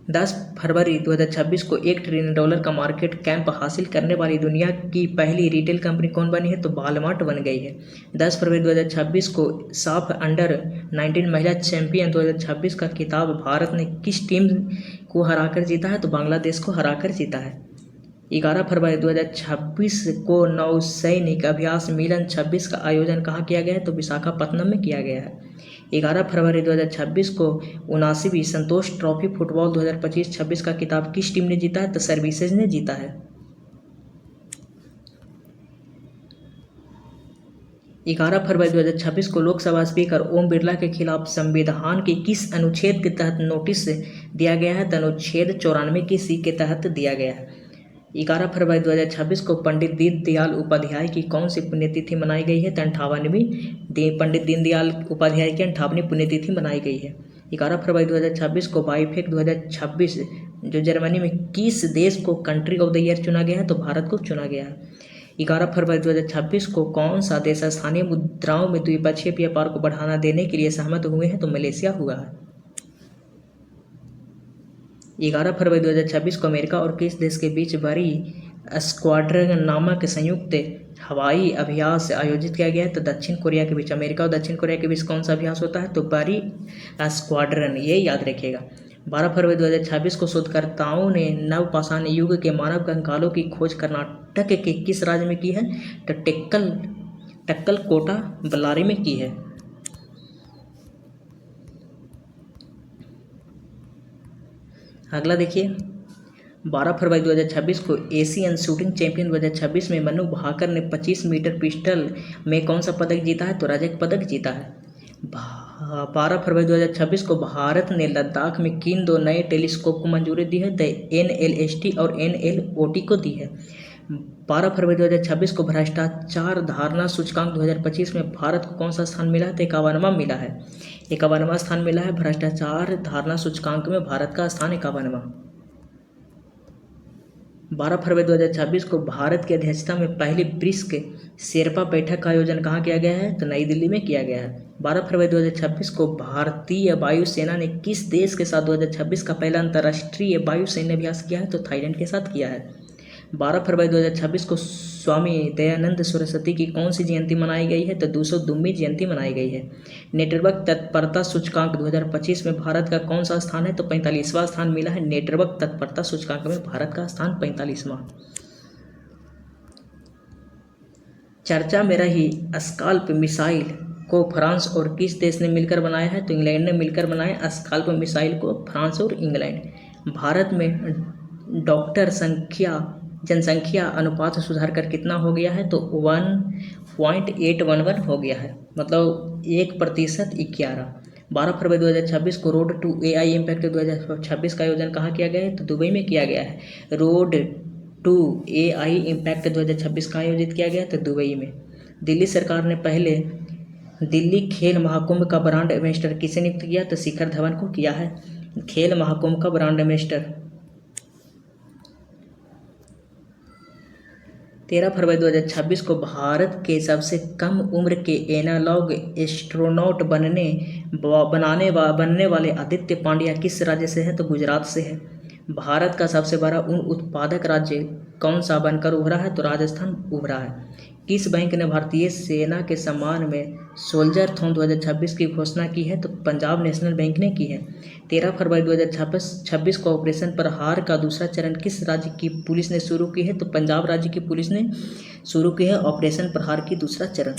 A: 10 फरवरी 2026 को $1 ट्रिलियन का मार्केट कैप हासिल करने वाली दुनिया की पहली रिटेल कंपनी कौन बनी है? तो वॉलमार्ट बन गई है। 10 फरवरी 2026 को साफ अंडर 19 महिला चैंपियन 2026 का खिताब भारत ने किस टीम को हराकर जीता है? तो बांग्लादेश को हराकर जीता है। 11 फरवरी 2026 को नौसैनिक अभ्यास मिलन 26 का आयोजन कहाँ किया गया है? तो विशाखापत्तनम में किया गया है। 11 फरवरी 2026 को 79वीं संतोष ट्रॉफी फुटबॉल 2025-26 का खिताब किस टीम ने जीता है? तो सर्विसेज ने जीता है। 11 फरवरी 2026 को लोकसभा स्पीकर ओम बिरला के खिलाफ संविधान के किस अनुच्छेद के तहत नोटिस दिया गया है? तो अनुच्छेद 94 की सी के तहत दिया गया है। 11 फरवरी 2026 को पंडित दीनदयाल उपाध्याय की कौन सी पुण्यतिथि मनाई गई है? तो 58वीं पंडित दीनदयाल उपाध्याय की 58वीं पुण्यतिथि मनाई गई है। 11 फरवरी 2026 को बाईफेक 2026 जो जर्मनी में किस देश को कंट्री ऑफ द ईयर चुना गया है? तो भारत को चुना गया है। 11 फरवरी 2026 को कौन सा देश स्थानीय मुद्राओं में द्विपक्षीय व्यापार को बढ़ावा देने के लिए सहमत हुए हैं? तो मलेशिया हुआ है। 11 फरवरी 2026 को अमेरिका और किस देश के बीच बरी स्क्वाड्रन नामक संयुक्त हवाई अभ्यास आयोजित किया गया है? तो दक्षिण कोरिया के बीच। अमेरिका और दक्षिण कोरिया के बीच कौन सा अभ्यास होता है? तो बरी स्क्वाड्रन, ये याद रखिएगा। 12 फरवरी 2026 को शोधकर्ताओं ने नवपाषाण युग के मानव कंकालों की खोज कर्नाटक के किस राज्य में की है? तो टक्कल कोटा बल्लारी में की है। अगला देखिए, 12 फरवरी 2026 को एशियन शूटिंग चैंपियन 2026 में मनु भाकर ने 25 मीटर पिस्टल में कौन सा पदक जीता है? तो रजत पदक जीता है। 12 फरवरी 2026 को भारत ने लद्दाख में किन 2 नए टेलीस्कोप को मंजूरी दी है? तो NLST और NLOT को दी है। 12 फरवरी 2026 को भ्रष्टाचार धारणा सूचकांक 2025 में भारत को कौन सा स्थान मिला है? तो 51वां मिला है। 51वां स्थान मिला है भ्रष्टाचार धारणा सूचकांक में, भारत का स्थान 51वां। 12 फरवरी 2026 को भारत की अध्यक्षता में पहली ब्रिक्स शेरपा बैठक का आयोजन कहाँ किया गया है? तो नई दिल्ली में किया गया है। 12 फरवरी 2026 को भारतीय वायुसेना ने किस देश के साथ 2026 का पहला अंतर्राष्ट्रीय वायु सैन्य अभ्यास किया है? तो थाईलैंड के साथ किया है। 12 फरवरी 2026 को स्वामी दयानंद सरस्वती की कौन सी जयंती मनाई गई है? तो 202वीं जयंती मनाई गई है। नेटवर्क तत्परता सूचकांक 2025 में भारत का कौन सा स्थान है? तो 45वां स्थान मिला है। नेटवर्क तत्परता सूचकांक में भारत का स्थान 45वां। चर्चा में रही स्काल्प मिसाइल को फ्रांस और किस देश ने मिलकर बनाया है? तो इंग्लैंड ने मिलकर बनाया स्काल्प मिसाइल को, फ्रांस और इंग्लैंड। भारत में डॉक्टर जनसंख्या अनुपात सुधार कर कितना हो गया है? तो 1.811 हो गया है, मतलब 1%11। 12 फरवरी 2026 को रोड टू AI इम्पैक्ट 2026 का आयोजन कहाँ किया गया है? तो दुबई में किया गया है। रोड टू AI इम्पैक्ट 2026 का आयोजित किया गया था दुबई में। दिल्ली सरकार ने पहले दिल्ली खेल महाकुंभ का ब्रांड एम्बेसडर किसे नियुक्त किया? तो शिखर धवन को किया है खेल महाकुंभ का ब्रांड एम्बेसडर। 13 फरवरी 2026 को भारत के सबसे कम उम्र के एनालॉग एस्ट्रोनॉट बनने वाले आदित्य पांड्या किस राज्य से है? तो गुजरात से है। भारत का सबसे बड़ा ऊन उत्पादक राज्य कौन सा बनकर उभरा है? तो राजस्थान उभरा है। किस बैंक ने भारतीय सेना के सम्मान में सोल्जर-थॉन 2026 की घोषणा की है? तो पंजाब नेशनल बैंक ने की है। 13 फरवरी 2026 को ऑपरेशन प्रहार का दूसरा चरण किस राज्य की पुलिस ने शुरू की है? तो पंजाब राज्य की पुलिस ने शुरू की है ऑपरेशन प्रहार की दूसरा चरण।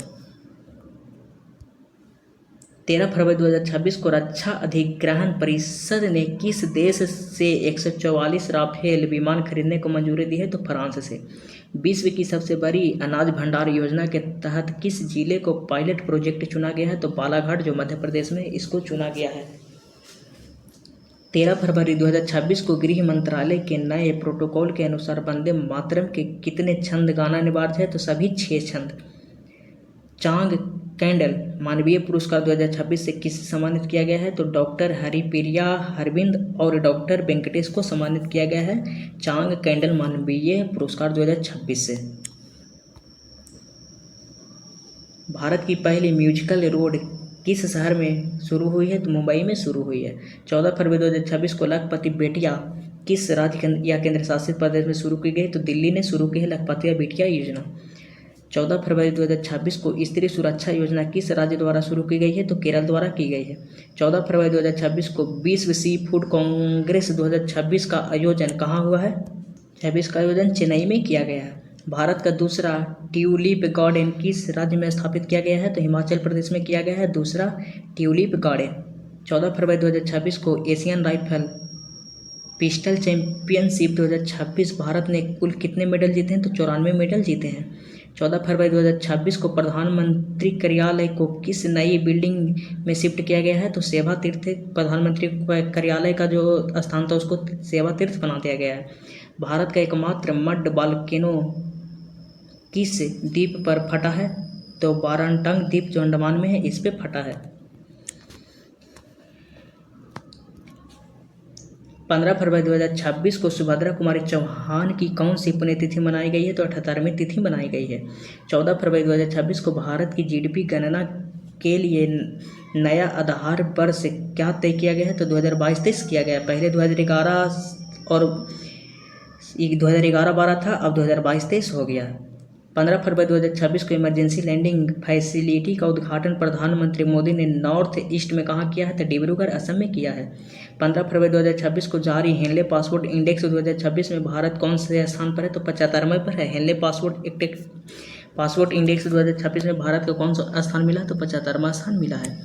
A: 13 फरवरी 2026 को रक्षा अधिग्रहण परिषद ने किस देश से 144 राफेल विमान खरीदने को मंजूरी दी है? तो फ्रांस से। विश्व की सबसे बड़ी अनाज भंडार योजना के तहत किस जिले को पायलट प्रोजेक्ट चुना गया है? तो बालाघाट जो मध्य प्रदेश में इसको चुना गया है। 13 फरवरी 2026 को गृह मंत्रालय के नए प्रोटोकॉल के अनुसार वंदे मातरम के कितने छंद गाना अनिवार्य है? तो सभी 6 छंद। चांग कैंडल मानवीय पुरस्कार 2026 से किसे सम्मानित किया गया है? तो डॉक्टर हरिप्रिया अरविंद और डॉक्टर वेंकटेश को सम्मानित किया गया है चांग कैंडल मानवीय पुरस्कार 2026 से। भारत की पहली म्यूजिकल रोड किस शहर में शुरू हुई है? तो मुंबई में शुरू हुई है। 14 फरवरी 2026 को लखपति बेटिया किस राज्य या केंद्र शासित प्रदेश में शुरू की गई? तो दिल्ली ने शुरू की है लखपति बेटिया योजना। 14 फरवरी 2026 को स्त्री सुरक्षा योजना किस राज्य द्वारा शुरू की गई है? तो केरल द्वारा की गई है। 14 फरवरी 2026 को विश्व सी फूड कांग्रेस 2026 का आयोजन कहाँ हुआ है? 26 का आयोजन चेन्नई में किया गया है। भारत का दूसरा ट्यूलिप गार्डन किस राज्य में स्थापित किया गया है? तो हिमाचल प्रदेश में किया गया है दूसरा ट्यूलिप गार्डन। 14 फरवरी 2026 को Asian rifle pistol championship 2026 Bharat ने कुल कितने मेडल जीते हैं? तो 94 मेडल जीते हैं। 14 फरवरी 2026 को प्रधानमंत्री कार्यालय को किस नई बिल्डिंग में शिफ्ट किया गया है? तो सेवा तीर्थ प्रधानमंत्री कार्यालय का जो स्थान था उसको सेवा तीर्थ बना दिया गया है। भारत का एकमात्र मड वोल्केनो किस द्वीप पर फटा है? तो बारांटांग द्वीप जो अंडमान में है इस पे फटा है। 15 फरवरी 2026 को सुभद्रा कुमारी चौहान की कौन सी पुण्यतिथि मनाई गई है? तो 78वीं तिथि मनाई गई है। 14 फरवरी 2026 को भारत की GDP गणना के लिए नया आधार वर्ष क्या तय किया गया है? तो 2022-23 किया गया। पहले 2011 और 2011-12 था, अब 2022-23 हो गया। 15 फरवरी 2026 को इमरजेंसी लैंडिंग फैसिलिटी का उद्घाटन प्रधानमंत्री मोदी ने नॉर्थ ईस्ट में कहाँ किया है? तो डिब्रूगढ़ असम में किया है। 15 फरवरी 2026 को जारी हेनले पासपोर्ट इंडेक्स 2026 में भारत कौन से स्थान पर है? तो 75वें पर है। हेनले पासपोर्ट इंडेक्स 2026 में भारत को कौन सा स्थान मिला? तो 75वां स्थान मिला है।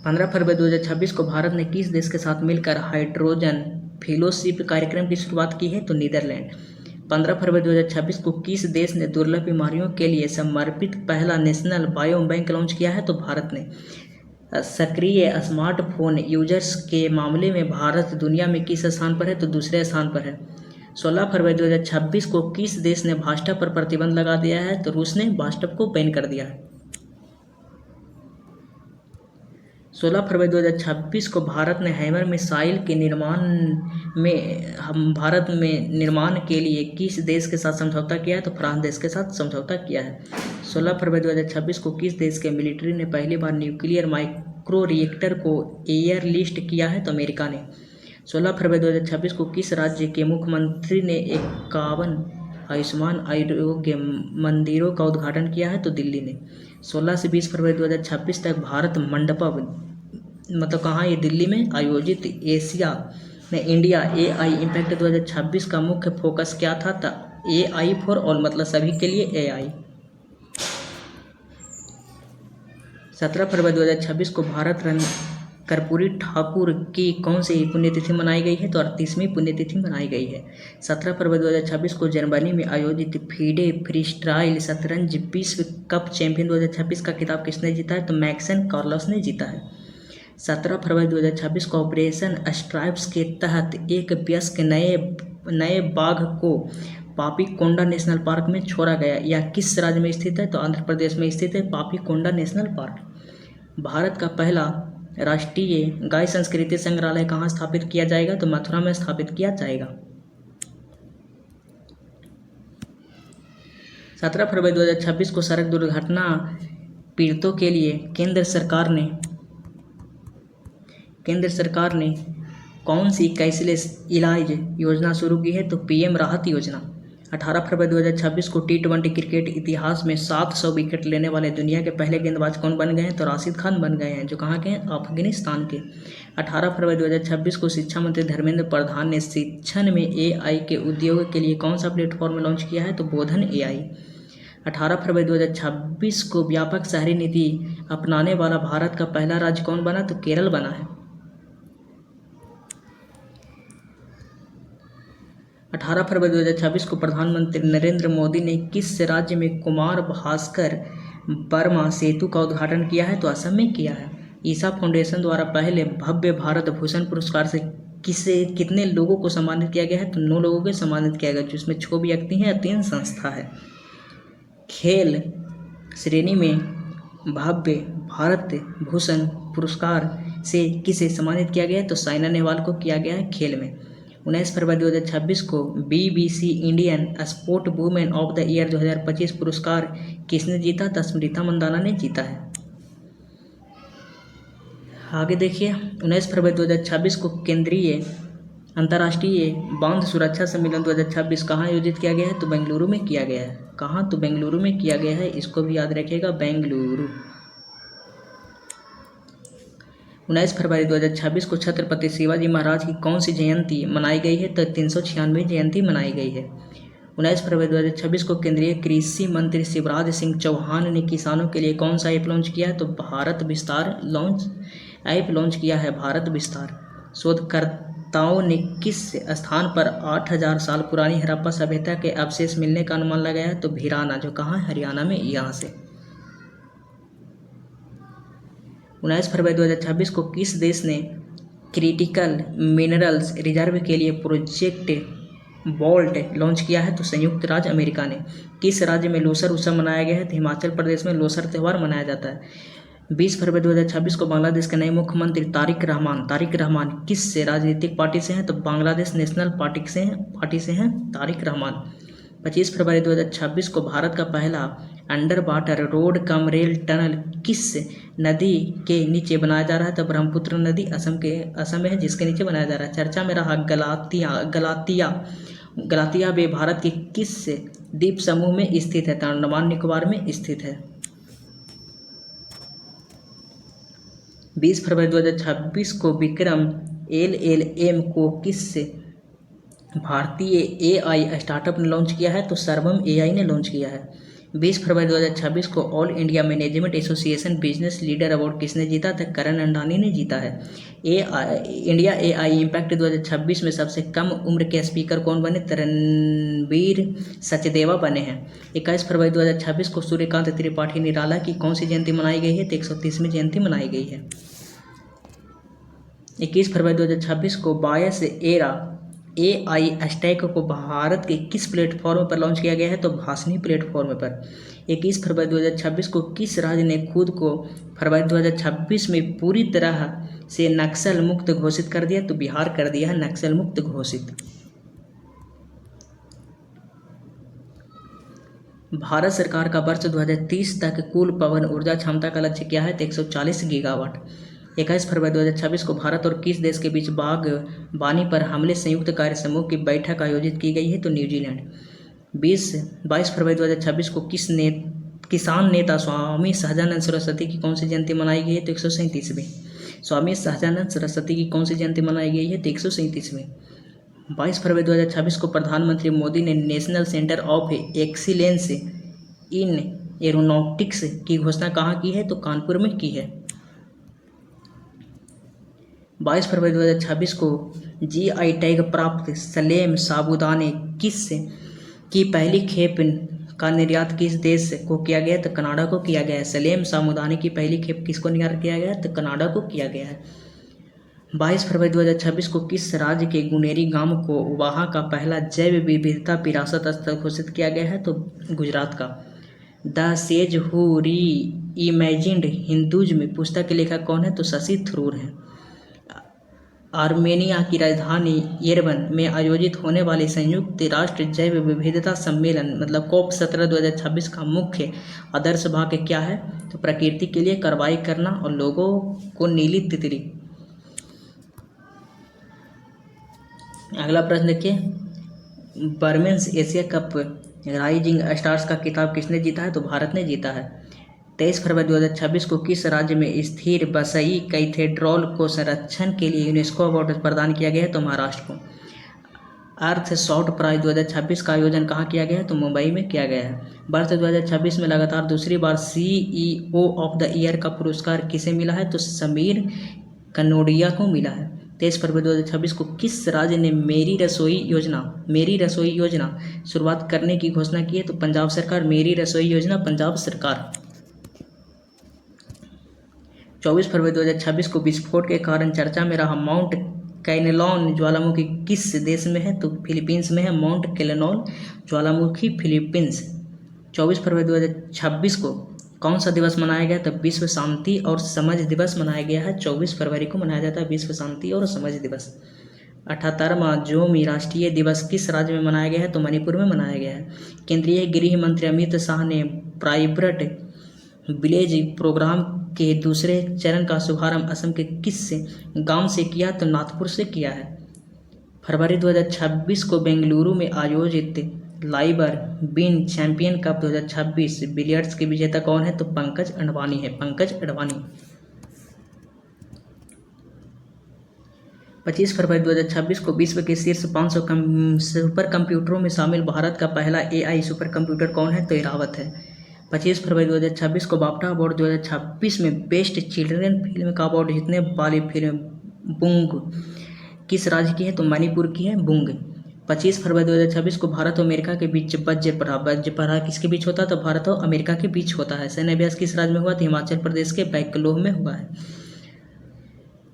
A: 15 फरवरी 2026 को भारत ने किस देश के साथ मिलकर हाइड्रोजन फेलोशिप कार्यक्रम की शुरुआत की है? तो नीदरलैंड। 15 फरवरी 2026 को किस देश ने दुर्लभ बीमारियों के लिए समर्पित पहला नेशनल बायो बैंक लॉन्च किया है? तो भारत ने। सक्रिय स्मार्टफोन यूजर्स के मामले में भारत दुनिया में किस स्थान पर है? तो दूसरे स्थान पर है। 16 फरवरी 2026 को किस देश ने भाजपा पर प्रतिबंध लगा दिया है? तो रूस ने भाजपा को बैन कर दिया है। 16 फरवरी 2026 को भारत ने हैमर मिसाइल के निर्माण के लिए किस देश के साथ समझौता किया है? तो फ्रांस देश के साथ समझौता किया है। 16 फरवरी 2026 को किस देश के मिलिट्री ने पहली बार न्यूक्लियर माइक्रो रिएक्टर को एयर लिफ्ट किया है? तो अमेरिका ने। 16 फरवरी 2026 को किस राज्य के मुख्यमंत्री ने 51 आयुष्मान आरोग्य मंदिरों का उद्घाटन किया है? तो दिल्ली ने। 16 से 20 फरवरी 2026 तक भारत मंडपम मतलब कहाँ? ये दिल्ली में आयोजित एशिया में इंडिया AI इम्पैक्ट 2026 का मुख्य फोकस क्या था? AI फॉर ऑल मतलब सभी के लिए AI। 17 फरवरी 2026 को भारत रत्न कर्पूरी ठाकुर की कौन सी पुण्यतिथि मनाई गई है? तो 38वीं पुण्यतिथि मनाई गई है। 17 फरवरी 2026 को जर्मनी में आयोजित फीडे फ्रीस्टाइल शतरंज विश्व कप चैंपियन 2026 का खिताब किसने जीता है? तो मैग्नस कार्लसन ने जीता है। 17 फरवरी 2026 को ऑपरेशन स्ट्राइप्स के तहत एक वयस्क नए नए बाघ को पापीकोंडा नेशनल पार्क में छोड़ा गया? यह किस राज्य में स्थित है? तो आंध्र प्रदेश में स्थित है पापीकोंडा नेशनल पार्क। भारत का पहला राष्ट्रीय गाय संस्कृति संग्रहालय कहाँ स्थापित किया जाएगा? तो मथुरा में स्थापित किया जाएगा। 17 फरवरी 2026 को सड़क दुर्घटना पीड़ितों के लिए केंद्र सरकार ने कौन सी कैशलेस इलाज योजना शुरू की है? तो पीएम राहत योजना। 18 फरवरी 2026 को T20 क्रिकेट इतिहास में 700 विकेट लेने वाले दुनिया के पहले गेंदबाज कौन बन गए हैं? तो राशिद खान बन गए हैं, जो कहाँ के हैं? अफगानिस्तान के। 18 फरवरी 2026 को शिक्षा मंत्री धर्मेंद्र प्रधान ने शिक्षण में AI के उद्योग के लिए कौन सा प्लेटफॉर्म लॉन्च किया है? तो बोधन AI। 18 फरवरी 2026 को व्यापक शहरी नीति अपनाने वाला भारत का पहला राज्य कौन बना? तो केरल बना है। 18 फरवरी 2026 को प्रधानमंत्री नरेंद्र मोदी ने किस राज्य में कुमार भास्कर वर्मा सेतु का उद्घाटन किया है? तो असम में किया है। ईसा फाउंडेशन द्वारा पहले भव्य भारत भूषण पुरस्कार से कितने लोगों को सम्मानित किया गया है? तो 9 लोगों को सम्मानित किया गया, जिसमें 6 व्यक्ति हैं और 3 संस्था है। खेल श्रेणी में भव्य भारत भूषण पुरस्कार से किसे सम्मानित किया गया है? तो साइना नेहवाल को किया गया है खेल में। 19 फरवरी 2026 को BBC Indian sport women of the year 2025 पुरस्कार किसने जीता? तो स्मृति मंदाना ने जीता है। आगे देखिए, 19 फरवरी 2026 को केंद्रीय अंतर्राष्ट्रीय बांध सुरक्षा सम्मेलन 2026 कहाँ आयोजित किया गया है? तो बेंगलुरु में किया गया है। कहाँ? तो बेंगलुरु में किया गया है, इसको भी याद रखिएगा, बेंगलुरु। 19 फरवरी 2026 को छत्रपति शिवाजी महाराज की कौन सी जयंती मनाई गई है? तो 396वीं जयंती मनाई गई है। 19 फरवरी 2026 को केंद्रीय कृषि मंत्री शिवराज सिंह चौहान ने किसानों के लिए कौन सा ऐप लॉन्च किया है? तो भारत विस्तार ऐप लॉन्च किया है, भारत विस्तार। शोधकर्ताओं ने किस स्थान पर 8000 साल पुरानी हड़प्पा सभ्यता के अवशेष मिलने का अनुमान लगाया है? तो भिराना, जो कहाँ है? हरियाणा में, यहाँ से। 19 फरवरी 2026 को किस देश ने क्रिटिकल मिनरल्स रिजर्व के लिए प्रोजेक्ट वॉल्ट लॉन्च किया है? तो संयुक्त राज्य अमेरिका ने। किस राज्य में लोसर उत्सव मनाया गया है? तो हिमाचल प्रदेश में लोसर त्यौहार मनाया जाता है। 20 फरवरी 2026 को बांग्लादेश के नए मुख्यमंत्री तारिक रहमान किस राजनीतिक पार्टी से हैं? तो बांग्लादेश नेशनल पार्टी से हैं तारिक रहमान। 25 फरवरी 2026 को भारत का पहला under water road cum rail tunnel किस नदी के नीचे बनाया जा रहा है? तो ब्रह्मपुत्र नदी असम में है, जिसके नीचे बनाया जा रहा है। चर्चा में रहा गलातिया बे भारत के किस द्वीप समूह में स्थित है? तो अंडमान निकोबार में स्थित है। 20 फरवरी 2026 को विक्रम LLM को किस भारतीय AI स्टार्टअप ने लॉन्च किया है? तो सर्वम AI ने लॉन्च किया है। 20 फरवरी 2026 को all India management association business leader award किसने जीता? था करण अंडानी ने जीता है। इंडिया AI इम्पैक्ट 2026 में सबसे कम उम्र के स्पीकर कौन बने? रणबीर सचदेवा बने हैं। 21 फरवरी 2026 को सूर्यकांत त्रिपाठी निराला की कौन सी जयंती मनाई गई है? तो 130वीं जयंती मनाई गई है। 21 फरवरी 2026 को बायस एरा AI स्टैक को भारत के किस प्लेटफॉर्म पर लॉन्च किया गया है? तो भाषणी प्लेटफॉर्म पर। 21 फरवरी 2026 को किस राज्य ने खुद को फरवरी 2026 में पूरी तरह से नक्सल मुक्त घोषित कर दिया? तो बिहार कर दिया है नक्सल मुक्त घोषित। भारत सरकार का वर्ष 2030 तक कुल पवन ऊर्जा क्षमता का लक्ष्य क्या है? तो 140 गीगावाट। 21 फरवरी 2026 को भारत और किस देश के बीच बागवानी पर हमले संयुक्त कार्य समूह की बैठक आयोजित की गई है? तो न्यूजीलैंड। 22 फरवरी 2026 को किसान नेता स्वामी सहजानंद सरस्वती की कौन सी जयंती मनाई गई है? तो 137वीं। स्वामी सहजानंद सरस्वती की कौन सी जयंती मनाई गई है? तो 137वीं। 22 फरवरी 2026 को प्रधानमंत्री मोदी ने national centre of excellence in aeronautics की घोषणा कहाँ की है? तो कानपुर में की है। 22 फरवरी 2026 को GI टैग प्राप्त सलेम साबूदाने की पहली खेप का निर्यात किस देश को किया गया? तो कनाडा को किया गया है। सलेम साबूदाने की पहली खेप किसको निर्यात किया गया है? तो कनाडा को किया गया है। 22 फरवरी 2026 को किस राज्य के गुनेरी गांव को वहां का पहला जैव विविधता विरासत स्थल घोषित किया गया है? तो गुजरात का। द सेज हु री इमेजिन्ड हिंदुज्म पुस्तक के लेखक कौन है? तो शशि थरूर हैं। आर्मेनिया की राजधानी येरेवन में आयोजित होने वाले संयुक्त राष्ट्र जैव विविधता सम्मेलन मतलब COP17 2026 का मुख्य आदर्श भाग क्या है? तो प्रकृति के लिए कार्रवाई करना और लोगों को नीली तितली। अगला प्रश्न देखिए, women's Asia cup rising stars का खिताब किसने जीता है? तो भारत ने जीता है। 23 फरवरी 2026 को किस राज्य में स्थिर बसई कैथेड्रल को संरक्षण के लिए यूनेस्को अवार्ड प्रदान किया गया है? तो महाराष्ट्र को। अर्थ शॉर्ट प्राइज 2026 का आयोजन कहाँ किया गया है? तो मुंबई में किया गया है। वर्ष 2026 में लगातार दूसरी बार CEO ऑफ द ईयर का पुरस्कार किसे मिला है? तो समीर कनोडिया को मिला है। 23 फरवरी 2026 को किस राज्य ने मेरी रसोई योजना शुरुआत करने की घोषणा की है? तो पंजाब सरकार। मेरी रसोई योजना पंजाब सरकार। 24 फरवरी 2026 को विस्फोट के कारण चर्चा में रहा माउंट कैनेलॉन ज्वालामुखी किस देश में है? तो फिलीपींस में है। माउंट कैनेलॉन ज्वालामुखी फिलीपींस। 24 फरवरी 2026 को कौन सा दिवस मनाया गया? तब विश्व शांति और समझ दिवस मनाया गया है। 24 फरवरी को मनाया जाता है विश्व शांति और समझ दिवस। 78वां जोमी राष्ट्रीय दिवस किस राज्य में मनाया गया है? तो मणिपुर में मनाया गया है। केंद्रीय गृह मंत्री अमित शाह ने प्राइवेट विलेज प्रोग्राम के दूसरे चरण का शुभारंभ असम के किस गांव से किया? तो नागपुर से किया है। फरवरी 2026 को बेंगलुरु में आयोजित लाइबर बीन चैंपियन कप 2026 बिलियर्ड्स के विजेता कौन है? तो पंकज अडवाणी है। 25 फरवरी 2026 को विश्व के शीर्ष 500 सुपर कंप्यूटरों में शामिल भारत का पहला AI सुपर कंप्यूटर कौन है? तो इरावत है। 25 फरवरी 2026 को बाफ्टा अवार्ड 2026 में बेस्ट चिल्ड्रन फिल्म का अवार्ड जीतने वाली फिल्म बुंग किस राज्य की है? तो मणिपुर की है बुंग। 25 फरवरी 2026 को भारत और अमेरिका के बीच वज्रपड़ा किसके बीच होता है? तो भारत और अमेरिका के बीच होता है। सैन्य अभ्यास किस राज्य में हुआ? तो हिमाचल प्रदेश के बैंगलोर में हुआ है।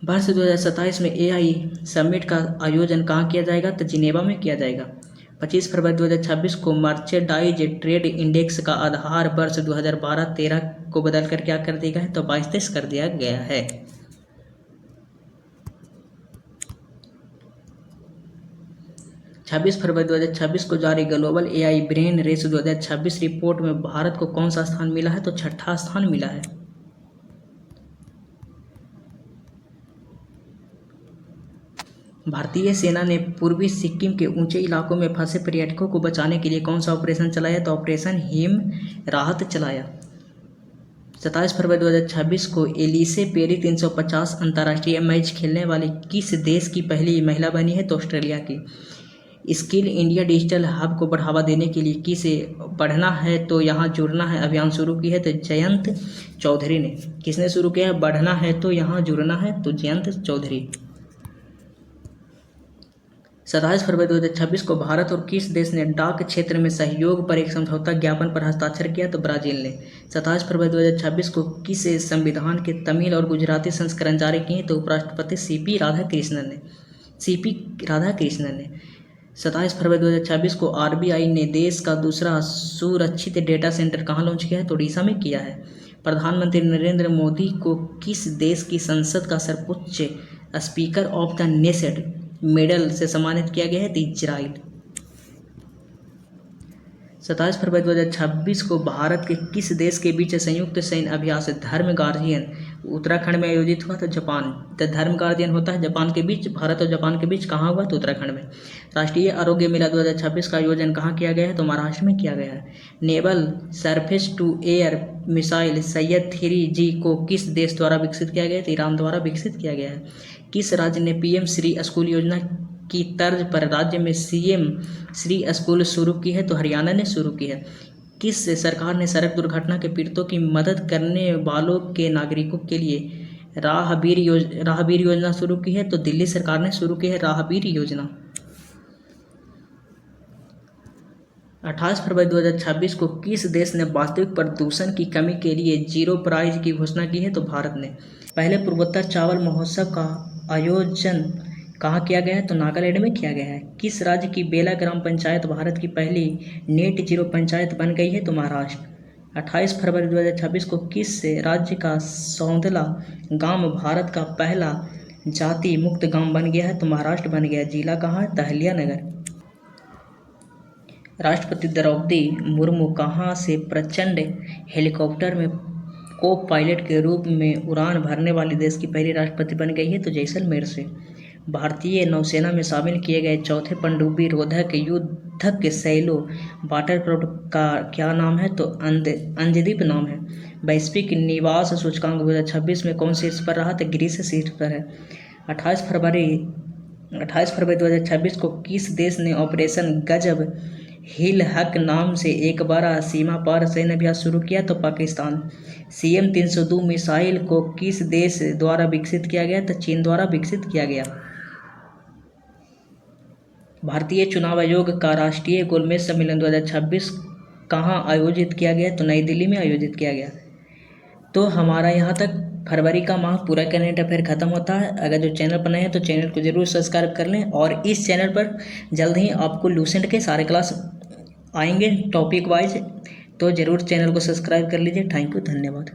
A: वर्ष 2027 में AI समिट का आयोजन कहाँ किया जाएगा? तो जिनेवा में किया जाएगा। 25 फरवरी 2026 को मर्चेंडाइज ट्रेड इंडेक्स का आधार वर्ष 2012-13 को बदलकर क्या कर दिया गया है? तो 22-23 कर दिया गया है। 26 फरवरी 2026 को जारी global AI brain race 2026 report में भारत को कौन सा स्थान मिला है? तो 6ठा स्थान मिला है। भारतीय सेना ने पूर्वी सिक्किम के ऊंचे इलाकों में फंसे पर्यटकों को बचाने के लिए कौन सा ऑपरेशन चलाया? तो ऑपरेशन हिम राहत चलाया। 27 फरवरी 2026 को एलिसे पेरी 350 अंतर्राष्ट्रीय मैच खेलने वाली किस देश की पहली महिला बनी है? तो ऑस्ट्रेलिया की। स्किल इंडिया डिजिटल हब को बढ़ावा देने के लिए किसे बढ़ना है तो यहाँ जुड़ना है अभियान शुरू की है? तो जयंत चौधरी ने। किसने शुरू किया है? बढ़ना है तो यहाँ जुड़ना है, तो जयंत चौधरी। 27 फरवरी 2026 को भारत और किस देश ने डाक क्षेत्र में सहयोग पर एक समझौता ज्ञापन पर हस्ताक्षर किया? तो ब्राजील ने। 27 फरवरी 2026 को किस संविधान के तमिल और गुजराती संस्करण जारी किए? तो उपराष्ट्रपति CP राधाकृष्णन ने। 27 फरवरी 2026 को RBI ने देश का दूसरा सुरक्षित डेटा सेंटर कहाँ लॉन्च किया है? तो ओडिशा में किया है। प्रधानमंत्री नरेंद्र मोदी को किस देश की संसद का सर्वोच्च speaker of the nation medal से सम्मानित किया गया है? तो इजराइल। 27 फरवरी 2026 को भारत के किस देश के बीच संयुक्त सैन्य अभ्यास धर्म गार्जियन उत्तराखंड में आयोजित हुआ? तो जापान। तो धर्म गार्जियन होता है जापान के बीच, भारत और जापान के बीच कहाँ हुआ? तो उत्तराखंड में। राष्ट्रीय आरोग्य मेला 2026 का आयोजन कहाँ किया गया है? तो महाराष्ट्र में किया गया है। Naval surface to air missile सैयद 3G को किस देश द्वारा विकसित किया गया है? तो ईरान द्वारा विकसित किया गया है। किस राज्य ने PM श्री स्कूल योजना की तर्ज पर राज्य में CM श्री स्कूल शुरू की है? तो हरियाणा ने शुरू की है। किस सरकार ने सड़क दुर्घटना के पीड़ितों की मदद करने वालों के नागरिकों के लिए राहगीर योजना शुरू की है? तो दिल्ली सरकार ने शुरू की है राहगीर योजना। 28 फरवरी 2026 को किस देश ने वास्तविक प्रदूषण की कमी के लिए जीरो प्राइज की घोषणा की है? तो भारत ने। पहले पूर्वोत्तर चावल महोत्सव का आयोजन कहाँ किया गया है? तो नागालैंड में किया गया है। किस राज्य की बेला ग्राम पंचायत भारत की पहली नेट जीरो पंचायत बन गई है? तो महाराष्ट्र। 28 फरवरी 2026 को किस राज्य का सौंदला गांव भारत का पहला जाति मुक्त गांव बन गया है? तो महाराष्ट्र बन गया। जिला कहाँ है? दहलिया नगर। राष्ट्रपति द्रौपदी मुर्मू कहाँ से प्रचंड हेलीकॉप्टर में को पायलट के रूप में उड़ान भरने वाली देश की पहली राष्ट्रपति बन गई है? तो जैसलमेर से। भारतीय नौसेना में शामिल किए गए चौथे पनडुब्बी रोधक युद्धक सैलो वाटरक्राफ्ट का क्या नाम है? तो अंजदीप नाम है। वैश्विक निवास सूचकांक 2026 में कौन शीर्ष पर रहा? तो ग्रीस शीर्ष पर है। 28 फरवरी 2026 को किस देश ने ऑपरेशन गजब हिल हक नाम से एक बड़ा सीमा पार सैन्य अभ्यास शुरू किया? तो पाकिस्तान। CM-302 मिसाइल को किस देश द्वारा विकसित किया गया? तो चीन द्वारा विकसित किया गया। भारतीय चुनाव आयोग का राष्ट्रीय गोलमेज सम्मेलन 2026 कहाँ आयोजित किया गया? तो नई दिल्ली में आयोजित किया गया। तो हमारा यहाँ तक फरवरी का माह पूरा करंट अफेयर ख़त्म होता है। अगर जो चैनल पर नए हैं तो चैनल को ज़रूर सब्सक्राइब कर लें, और इस चैनल पर जल्द ही आपको लूसेंट के सारे क्लास आएंगे टॉपिक वाइज, तो ज़रूर चैनल को सब्सक्राइब कर लीजिए। थैंक यू, धन्यवाद।